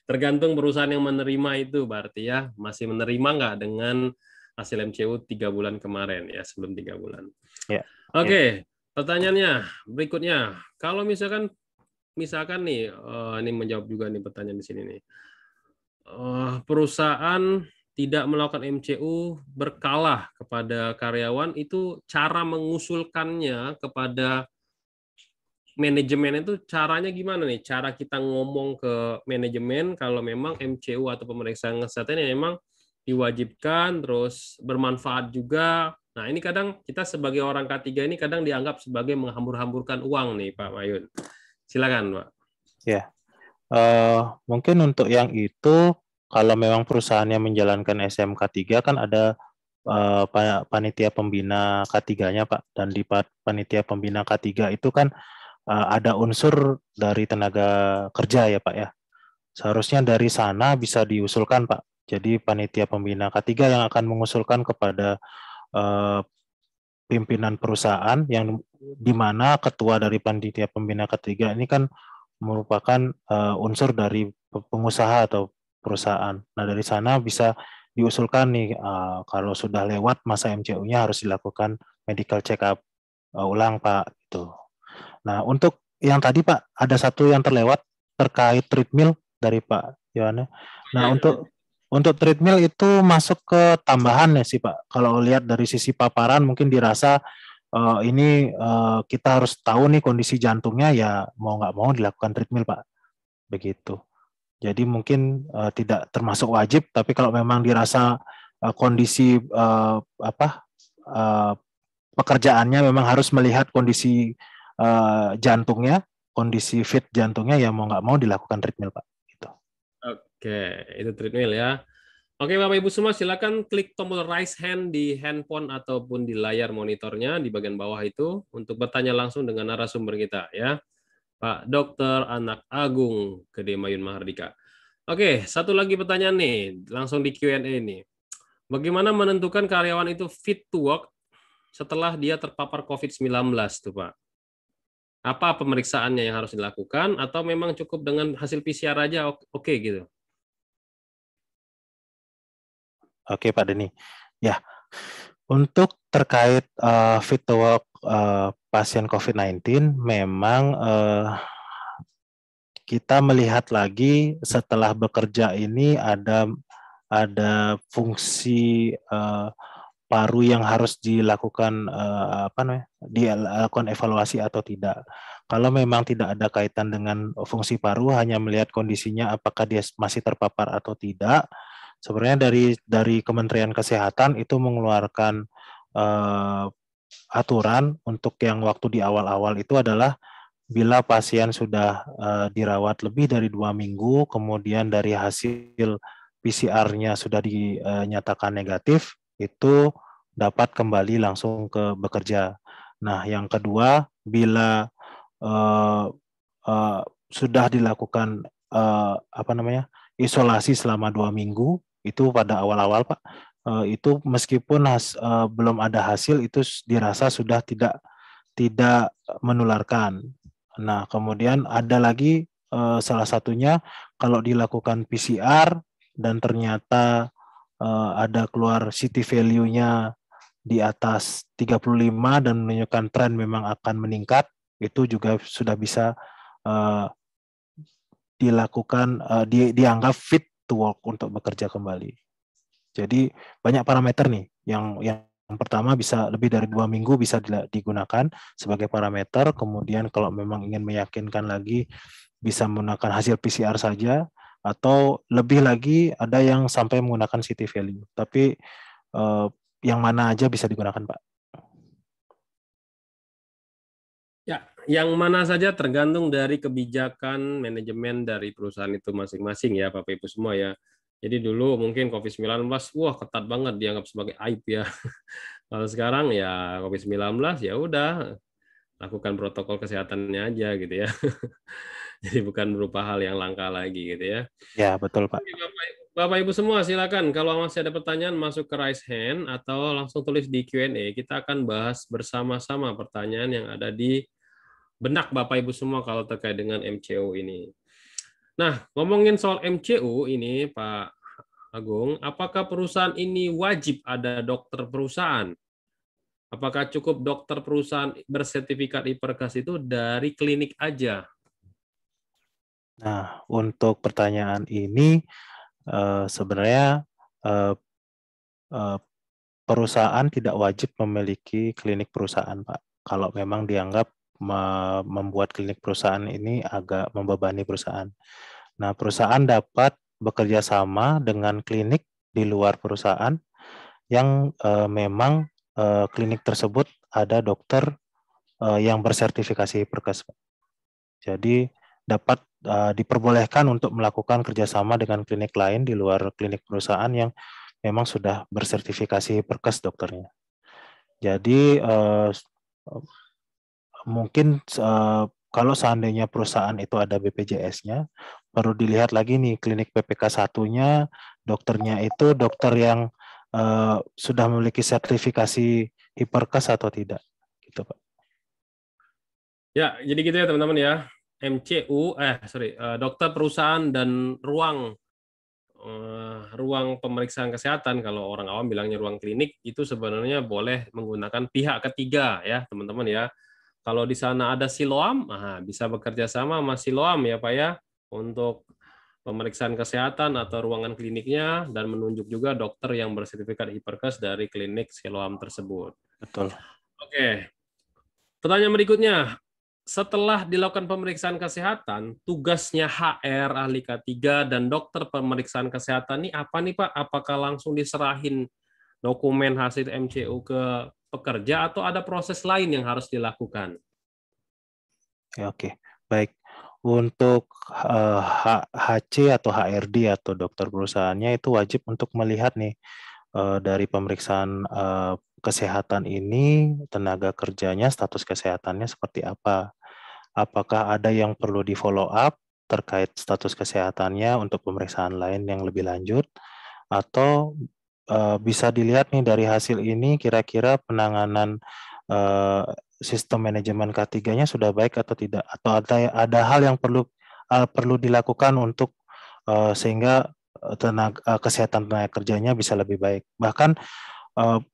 Tergantung perusahaan yang menerima itu berarti ya, masih menerima nggak dengan hasil MCO 3 bulan kemarin ya, sebelum 3 bulan. Ya. Oke, pertanyaannya berikutnya. Kalau misalkan nih, ini menjawab juga nih pertanyaan di sini nih. Perusahaan tidak melakukan MCU berkala kepada karyawan, itu cara mengusulkannya kepada manajemen itu caranya gimana nih? Cara kita ngomong ke manajemen kalau memang MCU atau pemeriksaan kesehatan yang memang diwajibkan, terus bermanfaat juga. Nah, ini kadang kita sebagai orang K3 ini kadang dianggap sebagai menghambur-hamburkan uang nih, Pak Mayun. Silakan, Pak. Ya. Mungkin untuk yang itu, kalau memang perusahaannya menjalankan SMK 3 kan ada panitia pembina K3-nya, Pak. Dan di panitia pembina K3 itu kan ada unsur dari tenaga kerja ya, Pak ya. Seharusnya dari sana bisa diusulkan, Pak. Jadi panitia pembina K3 yang akan mengusulkan kepada pimpinan perusahaan, yang di mana ketua dari panitia pembina K3 ini kan merupakan unsur dari pengusaha atau perusahaan. Nah, dari sana bisa diusulkan nih, kalau sudah lewat masa MCU-nya harus dilakukan medical check up ulang, Pak. Gitu. Nah, untuk yang tadi, Pak, ada satu yang terlewat terkait treadmill dari Pak Yohana. Nah, untuk treadmill itu masuk ke tambahan ya sih, Pak. Kalau lihat dari sisi paparan mungkin dirasa ini kita harus tahu nih kondisi jantungnya, ya mau nggak mau dilakukan treadmill, Pak. Begitu. Jadi mungkin tidak termasuk wajib, tapi kalau memang dirasa kondisi pekerjaannya memang harus melihat kondisi jantungnya, kondisi fit jantungnya, ya mau nggak mau dilakukan treadmill, Pak. Gitu. Oke, itu treadmill ya. Oke, Bapak Ibu semua, silakan klik tombol raise hand di handphone ataupun di layar monitornya di bagian bawah itu untuk bertanya langsung dengan narasumber kita ya, Pak Dr. Anak Agung Gede Mayun Mahardika. Oke, satu lagi pertanyaan nih, langsung di Q&A nih. Bagaimana menentukan karyawan itu fit to work setelah dia terpapar COVID-19 tuh, Pak? Apa pemeriksaannya yang harus dilakukan atau memang cukup dengan hasil PCR aja oke gitu? Oke, Pak Denny. Ya, untuk terkait fit to work pasien COVID-19, memang kita melihat lagi setelah bekerja ini ada fungsi paru yang harus dilakukan dilakukan evaluasi atau tidak. Kalau memang tidak ada kaitan dengan fungsi paru, hanya melihat kondisinya apakah dia masih terpapar atau tidak. Sebenarnya dari Kementerian Kesehatan itu mengeluarkan aturan untuk yang waktu di awal-awal itu adalah bila pasien sudah dirawat lebih dari 2 minggu, kemudian dari hasil PCR-nya sudah dinyatakan negatif, itu dapat kembali langsung ke bekerja. Nah, yang kedua, bila sudah dilakukan isolasi selama 2 minggu, itu pada awal-awal, Pak, itu meskipun belum ada hasil, itu dirasa sudah tidak menularkan. Nah, kemudian ada lagi salah satunya kalau dilakukan PCR dan ternyata ada keluar CT value-nya di atas 35 dan menunjukkan tren memang akan meningkat, itu juga sudah bisa dilakukan dianggap fit to work untuk bekerja kembali. Jadi banyak parameter nih yang pertama bisa lebih dari 2 minggu bisa digunakan sebagai parameter. Kemudian kalau memang ingin meyakinkan lagi bisa menggunakan hasil PCR saja, atau lebih lagi ada yang sampai menggunakan CT value. Tapi yang mana aja bisa digunakan, Pak. Ya, yang mana saja tergantung dari kebijakan manajemen dari perusahaan itu masing-masing ya, Bapak Ibu semua ya. Jadi dulu mungkin COVID-19, wah ketat banget dianggap sebagai aib ya. Kalau sekarang ya COVID-19 ya udah lakukan protokol kesehatannya aja gitu ya. Jadi bukan berupa hal yang langka lagi gitu ya. Ya, betul, Pak. Bapak Ibu semua silakan kalau masih ada pertanyaan masuk ke raise hand atau langsung tulis di Q&A. Kita akan bahas bersama-sama pertanyaan yang ada di benak Bapak Ibu semua kalau terkait dengan MCO ini. Nah, ngomongin soal MCO ini, Pak Agung, apakah perusahaan ini wajib ada dokter perusahaan? Apakah cukup dokter perusahaan bersertifikat IPERKAS itu dari klinik aja? Nah, untuk pertanyaan ini sebenarnya perusahaan tidak wajib memiliki klinik perusahaan, Pak. Kalau memang dianggap membuat klinik perusahaan ini agak membebani perusahaan. Nah, perusahaan dapat bekerja sama dengan klinik di luar perusahaan yang memang klinik tersebut ada dokter yang bersertifikasi IPERKAS. Jadi dapat diperbolehkan untuk melakukan kerjasama dengan klinik lain di luar klinik perusahaan yang memang sudah bersertifikasi IPERKAS dokternya. Jadi mungkin kalau seandainya perusahaan itu ada BPJS-nya, perlu dilihat lagi nih klinik PPK 1-nya, dokternya itu dokter yang sudah memiliki sertifikasi IPERKAS atau tidak, gitu Pak. Ya, jadi gitu ya teman-teman ya. dokter perusahaan dan ruang pemeriksaan kesehatan, kalau orang awam bilangnya ruang klinik, itu sebenarnya boleh menggunakan pihak ketiga ya teman-teman ya. Kalau di sana ada Siloam, bisa bekerja sama sama Siloam ya Pak ya, untuk pemeriksaan kesehatan atau ruangan kliniknya, dan menunjuk juga dokter yang bersertifikat IPERKAS dari klinik Siloam tersebut. Betul. Oke. Pertanyaan berikutnya, setelah dilakukan pemeriksaan kesehatan, tugasnya HR, ahli K3, dan dokter pemeriksaan kesehatan ini apa nih Pak? Apakah langsung diserahin dokumen hasil MCO ke pekerja atau ada proses lain yang harus dilakukan? Oke. Baik. Untuk HC atau HRD atau dokter perusahaannya itu wajib untuk melihat nih dari pemeriksaan kesehatan ini, tenaga kerjanya, status kesehatannya seperti apa. Apakah ada yang perlu di follow up terkait status kesehatannya untuk pemeriksaan lain yang lebih lanjut, atau bisa dilihat nih dari hasil ini kira-kira penanganan sistem manajemen K3-nya sudah baik atau tidak, atau ada hal yang perlu dilakukan untuk sehingga kesehatan tenaga kerjanya bisa lebih baik. Bahkan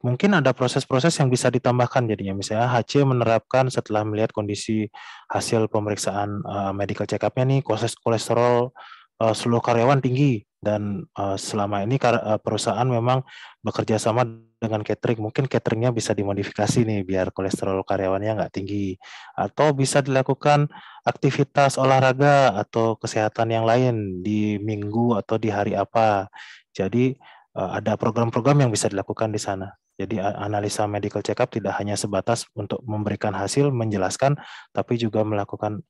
mungkin ada proses-proses yang bisa ditambahkan jadinya. Misalnya HC menerapkan setelah melihat kondisi hasil pemeriksaan medical check-up-nya nih, kolesterol seluruh karyawan tinggi, dan selama ini perusahaan memang bekerja sama dengan catering. Mungkin cateringnya bisa dimodifikasi nih biar kolesterol karyawannya nggak tinggi. Atau bisa dilakukan aktivitas olahraga atau kesehatan yang lain di minggu atau di hari apa. Jadi ada program-program yang bisa dilakukan di sana. Jadi analisa medical check-up tidak hanya sebatas untuk memberikan hasil, menjelaskan, tapi juga melakukan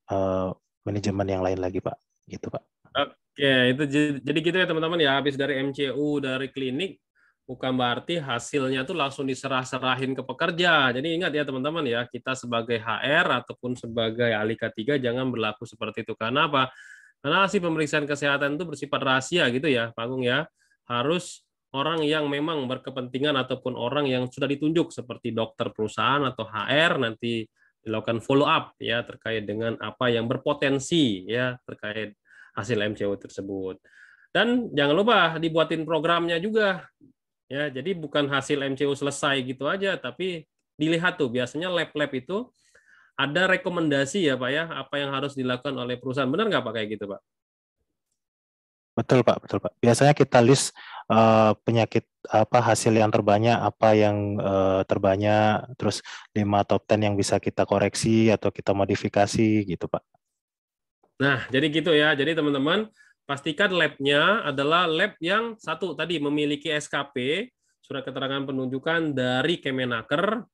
manajemen yang lain lagi, Pak. Gitu, Pak. Oke, itu jadi gitu ya teman-teman ya. Habis dari MCU dari klinik, bukan berarti hasilnya tuh langsung diserah-serahin ke pekerja. Jadi ingat ya teman-teman ya, kita sebagai HR ataupun sebagai ahli K3 jangan berlaku seperti itu. Karena apa? Karena hasil pemeriksaan kesehatan itu bersifat rahasia gitu ya, Pak Agung ya. Harus orang yang memang berkepentingan ataupun orang yang sudah ditunjuk seperti dokter perusahaan atau HR nanti dilakukan follow up ya terkait dengan apa yang berpotensi ya terkait hasil MCO tersebut. Dan jangan lupa dibuatin programnya juga. Ya, jadi bukan hasil MCO selesai gitu aja, tapi dilihat tuh biasanya lab-lab itu ada rekomendasi ya Pak ya, apa yang harus dilakukan oleh perusahaan. Benar nggak Pak kayak gitu Pak? Betul Pak, betul Pak. Biasanya kita list penyakit apa hasil yang terbanyak, apa yang terbanyak, terus 5 top 10 yang bisa kita koreksi atau kita modifikasi gitu Pak. Nah, jadi gitu ya. Jadi teman-teman pastikan lab-nya adalah lab yang satu tadi memiliki SKP, surat keterangan penunjukan dari Kemenaker,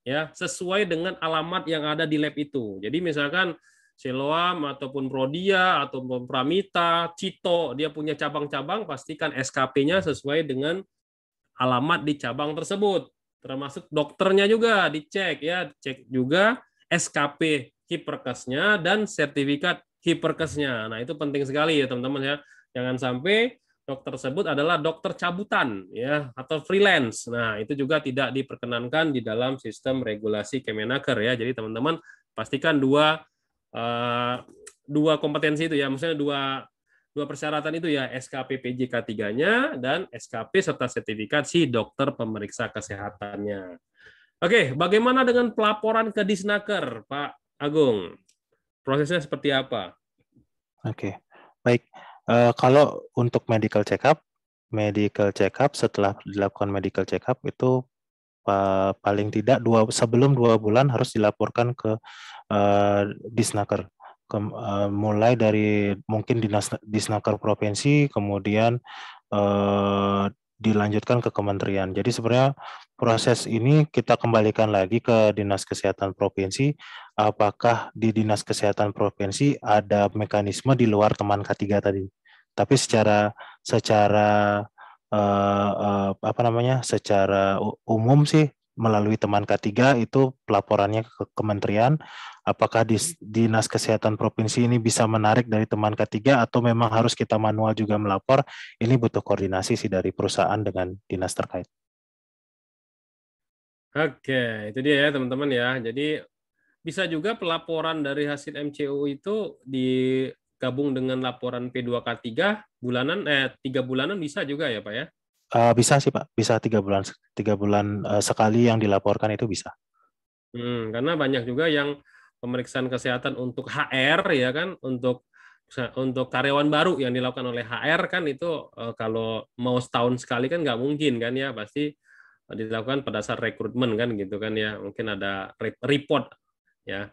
ya sesuai dengan alamat yang ada di lab itu. Jadi misalkan Siloam ataupun Prodia ataupun Pramita, Cito, dia punya cabang-cabang, pastikan SKP-nya sesuai dengan alamat di cabang tersebut. Termasuk dokternya juga dicek ya, cek juga SKP HIPERKAS-nya dan sertifikat HIPERKAS-nya. Nah, itu penting sekali ya teman-teman ya. Jangan sampai dokter tersebut adalah dokter cabutan ya atau freelance. Nah, itu juga tidak diperkenankan di dalam sistem regulasi Kemenaker ya. Jadi teman-teman pastikan dua kompetensi itu ya, maksudnya dua persyaratan itu ya, SKP PJK3-nya dan SKP serta sertifikat si dokter pemeriksa kesehatannya. Oke, bagaimana dengan pelaporan ke Disnaker, Pak Agung? Prosesnya seperti apa? Oke, baik. Kalau untuk medical check up setelah dilakukan medical check up itu paling tidak sebelum 2 bulan harus dilaporkan ke Disnaker. Mulai dari mungkin Disnaker provinsi, kemudian dilanjutkan ke kementerian. Jadi sebenarnya proses ini kita kembalikan lagi ke Dinas Kesehatan Provinsi. Apakah di Dinas Kesehatan Provinsi ada mekanisme di luar teman K3 tadi? Tapi secara secara umum sih melalui teman K3 itu pelaporannya ke kementerian. Apakah Dinas Kesehatan Provinsi ini bisa menarik dari teman K3 atau memang harus kita manual juga melapor? Ini butuh koordinasi sih dari perusahaan dengan dinas terkait. Oke, itu dia ya teman-teman ya. Jadi bisa juga pelaporan dari hasil MCU itu digabung dengan laporan P2K3 bulanan 3 bulanan bisa juga ya Pak ya? Bisa sih Pak, bisa 3 bulan sekali yang dilaporkan itu bisa. Karena banyak juga yang pemeriksaan kesehatan untuk HR ya kan, untuk karyawan baru yang dilakukan oleh HR kan itu kalau mau setahun sekali kan nggak mungkin kan ya, pasti dilakukan pada saat rekrutmen kan gitu kan ya, mungkin ada report ya.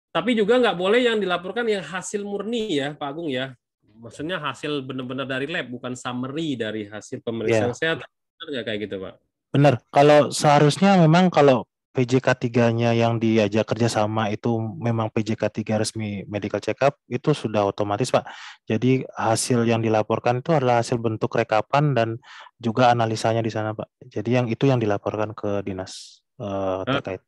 Tapi juga nggak boleh yang dilaporkan yang hasil murni ya Pak Agung ya, maksudnya hasil benar-benar dari lab, bukan summary dari hasil pemeriksaan kesehatan. Benar nggak kayak gitu Pak? Benar, kalau seharusnya memang kalau PJK3-nya yang diajak kerjasama itu memang PJK3 resmi medical check up, itu sudah otomatis Pak. Jadi hasil yang dilaporkan itu adalah hasil bentuk rekapan dan juga analisanya di sana Pak. Jadi itu yang dilaporkan ke dinas terkait.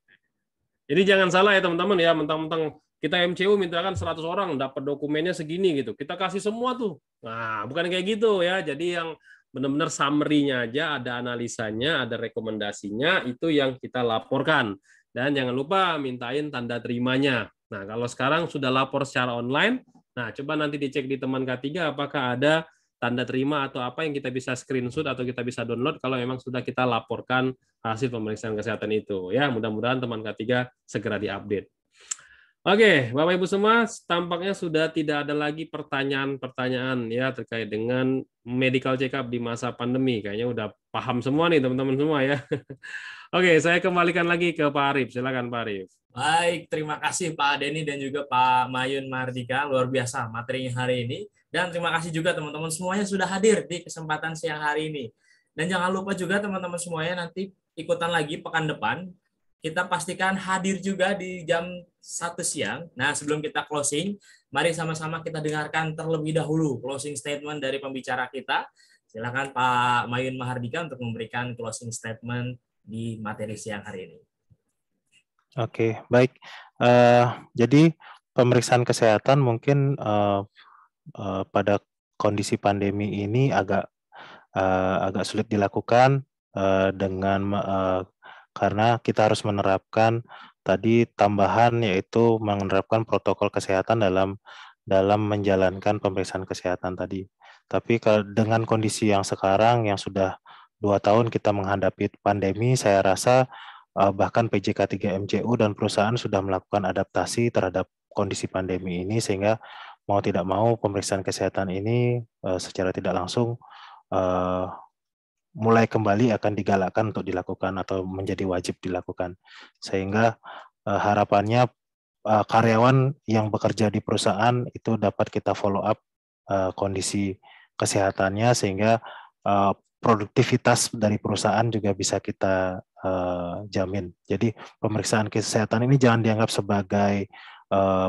Jadi jangan salah ya teman-teman ya, mentang-mentang kita MCU mintakan 100 orang dapat dokumennya segini gitu, kita kasih semua tuh. Nah, bukan kayak gitu ya. Jadi yang benar-benar summary-nya aja, ada analisanya, ada rekomendasinya, itu yang kita laporkan. Dan jangan lupa mintain tanda terimanya. Nah, kalau sekarang sudah lapor secara online, nah coba nanti dicek di teman K3 apakah ada tanda terima atau apa yang kita bisa screenshot atau kita bisa download kalau memang sudah kita laporkan hasil pemeriksaan kesehatan itu. Ya, mudah-mudahan teman K3 segera diupdate. Oke, Bapak Ibu semua, tampaknya sudah tidak ada lagi pertanyaan-pertanyaan ya terkait dengan medical check up di masa pandemi. Kayaknya udah paham semua nih teman-teman semua ya. Oke, saya kembalikan lagi ke Pak Arif. Silakan Pak Arif. Baik, terima kasih Pak Denny dan juga Pak Mayun Mahardika. Luar biasa materinya hari ini. Dan terima kasih juga teman-teman semuanya sudah hadir di kesempatan siang hari ini. Dan jangan lupa juga teman-teman semuanya nanti ikutan lagi pekan depan. Kita pastikan hadir juga di jam 1 siang. Nah, sebelum kita closing, mari sama-sama kita dengarkan terlebih dahulu closing statement dari pembicara kita. Silakan Pak Mayun Mahardika untuk memberikan closing statement di materi siang hari ini. Oke, baik. Jadi pemeriksaan kesehatan mungkin pada kondisi pandemi ini agak sulit dilakukan karena kita harus menerapkan tadi tambahan, yaitu menerapkan protokol kesehatan dalam menjalankan pemeriksaan kesehatan tadi. Tapi dengan kondisi yang sekarang yang sudah 2 tahun kita menghadapi pandemi, saya rasa bahkan PJK3 MCU dan perusahaan sudah melakukan adaptasi terhadap kondisi pandemi ini, sehingga mau tidak mau pemeriksaan kesehatan ini secara tidak langsung mulai kembali akan digalakkan untuk dilakukan atau menjadi wajib dilakukan, sehingga harapannya karyawan yang bekerja di perusahaan itu dapat kita follow up kondisi kesehatannya, sehingga produktivitas dari perusahaan juga bisa kita jamin. Jadi pemeriksaan kesehatan ini jangan dianggap sebagai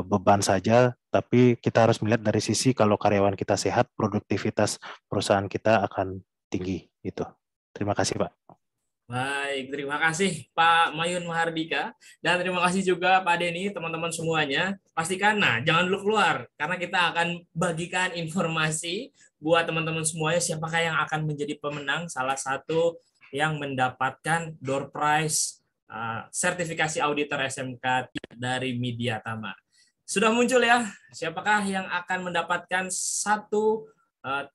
beban saja, tapi kita harus melihat dari sisi kalau karyawan kita sehat, produktivitas perusahaan kita akan tinggi. Itu. Terima kasih, Pak. Baik, terima kasih Pak Mayun Mahardika, dan terima kasih juga Pak Denny, teman-teman semuanya. Pastikan, jangan dulu keluar, karena kita akan bagikan informasi buat teman-teman semuanya siapakah yang akan menjadi pemenang, salah satu yang mendapatkan door prize sertifikasi auditor SMK dari Mediatama. Sudah muncul ya, siapakah yang akan mendapatkan satu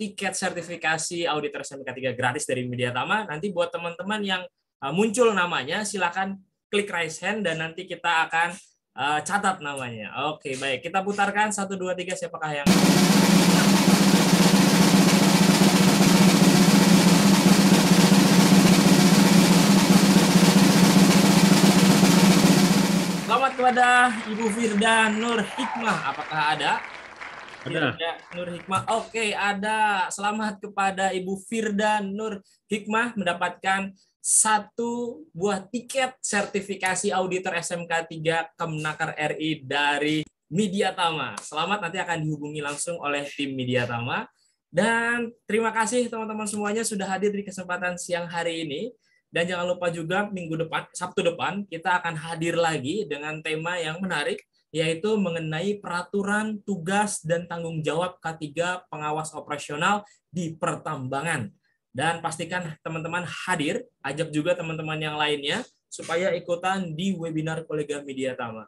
tiket sertifikasi auditor SMK 3 gratis dari Mediatama? Nanti buat teman-teman yang muncul namanya, silakan klik raise hand dan nanti kita akan catat namanya. Oke, baik. Kita putarkan 1, 2, 3, siapakah yang... Selamat kepada Ibu Firda Nur Hikmah. Apakah ada? Ada. Firda Nur Hikmah. Oke, ada. Selamat kepada Ibu Firda Nur Hikmah mendapatkan 1 buah tiket sertifikasi auditor SMK 3 Kemenaker RI dari Mediatama. Selamat, nanti akan dihubungi langsung oleh tim Mediatama. Dan terima kasih teman-teman semuanya sudah hadir di kesempatan siang hari ini. Dan jangan lupa juga minggu depan, Sabtu depan, kita akan hadir lagi dengan tema yang menarik, yaitu mengenai peraturan tugas dan tanggung jawab K3 pengawas operasional di pertambangan. Dan pastikan teman-teman hadir, ajak juga teman-teman yang lainnya, supaya ikutan di webinar Kolega Mediatama.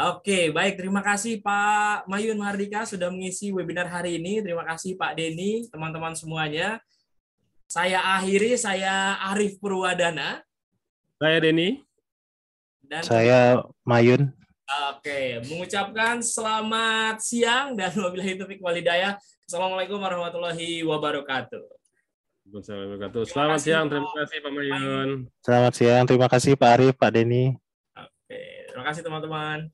Oke, baik. Terima kasih Pak Mayun Mahardika sudah mengisi webinar hari ini. Terima kasih Pak Denny, teman-teman semuanya. Saya akhiri, saya Arif Purwadana. Saya Denny. Dan saya Mayun. Oke, mengucapkan selamat siang dan wabillahi taufiq wal hidayah. Assalamualaikum warahmatullahi wabarakatuh. Selamat siang, terima kasih Pak Mayun. Selamat siang, terima kasih Pak Arif, Pak Denny. Oke, terima kasih teman-teman.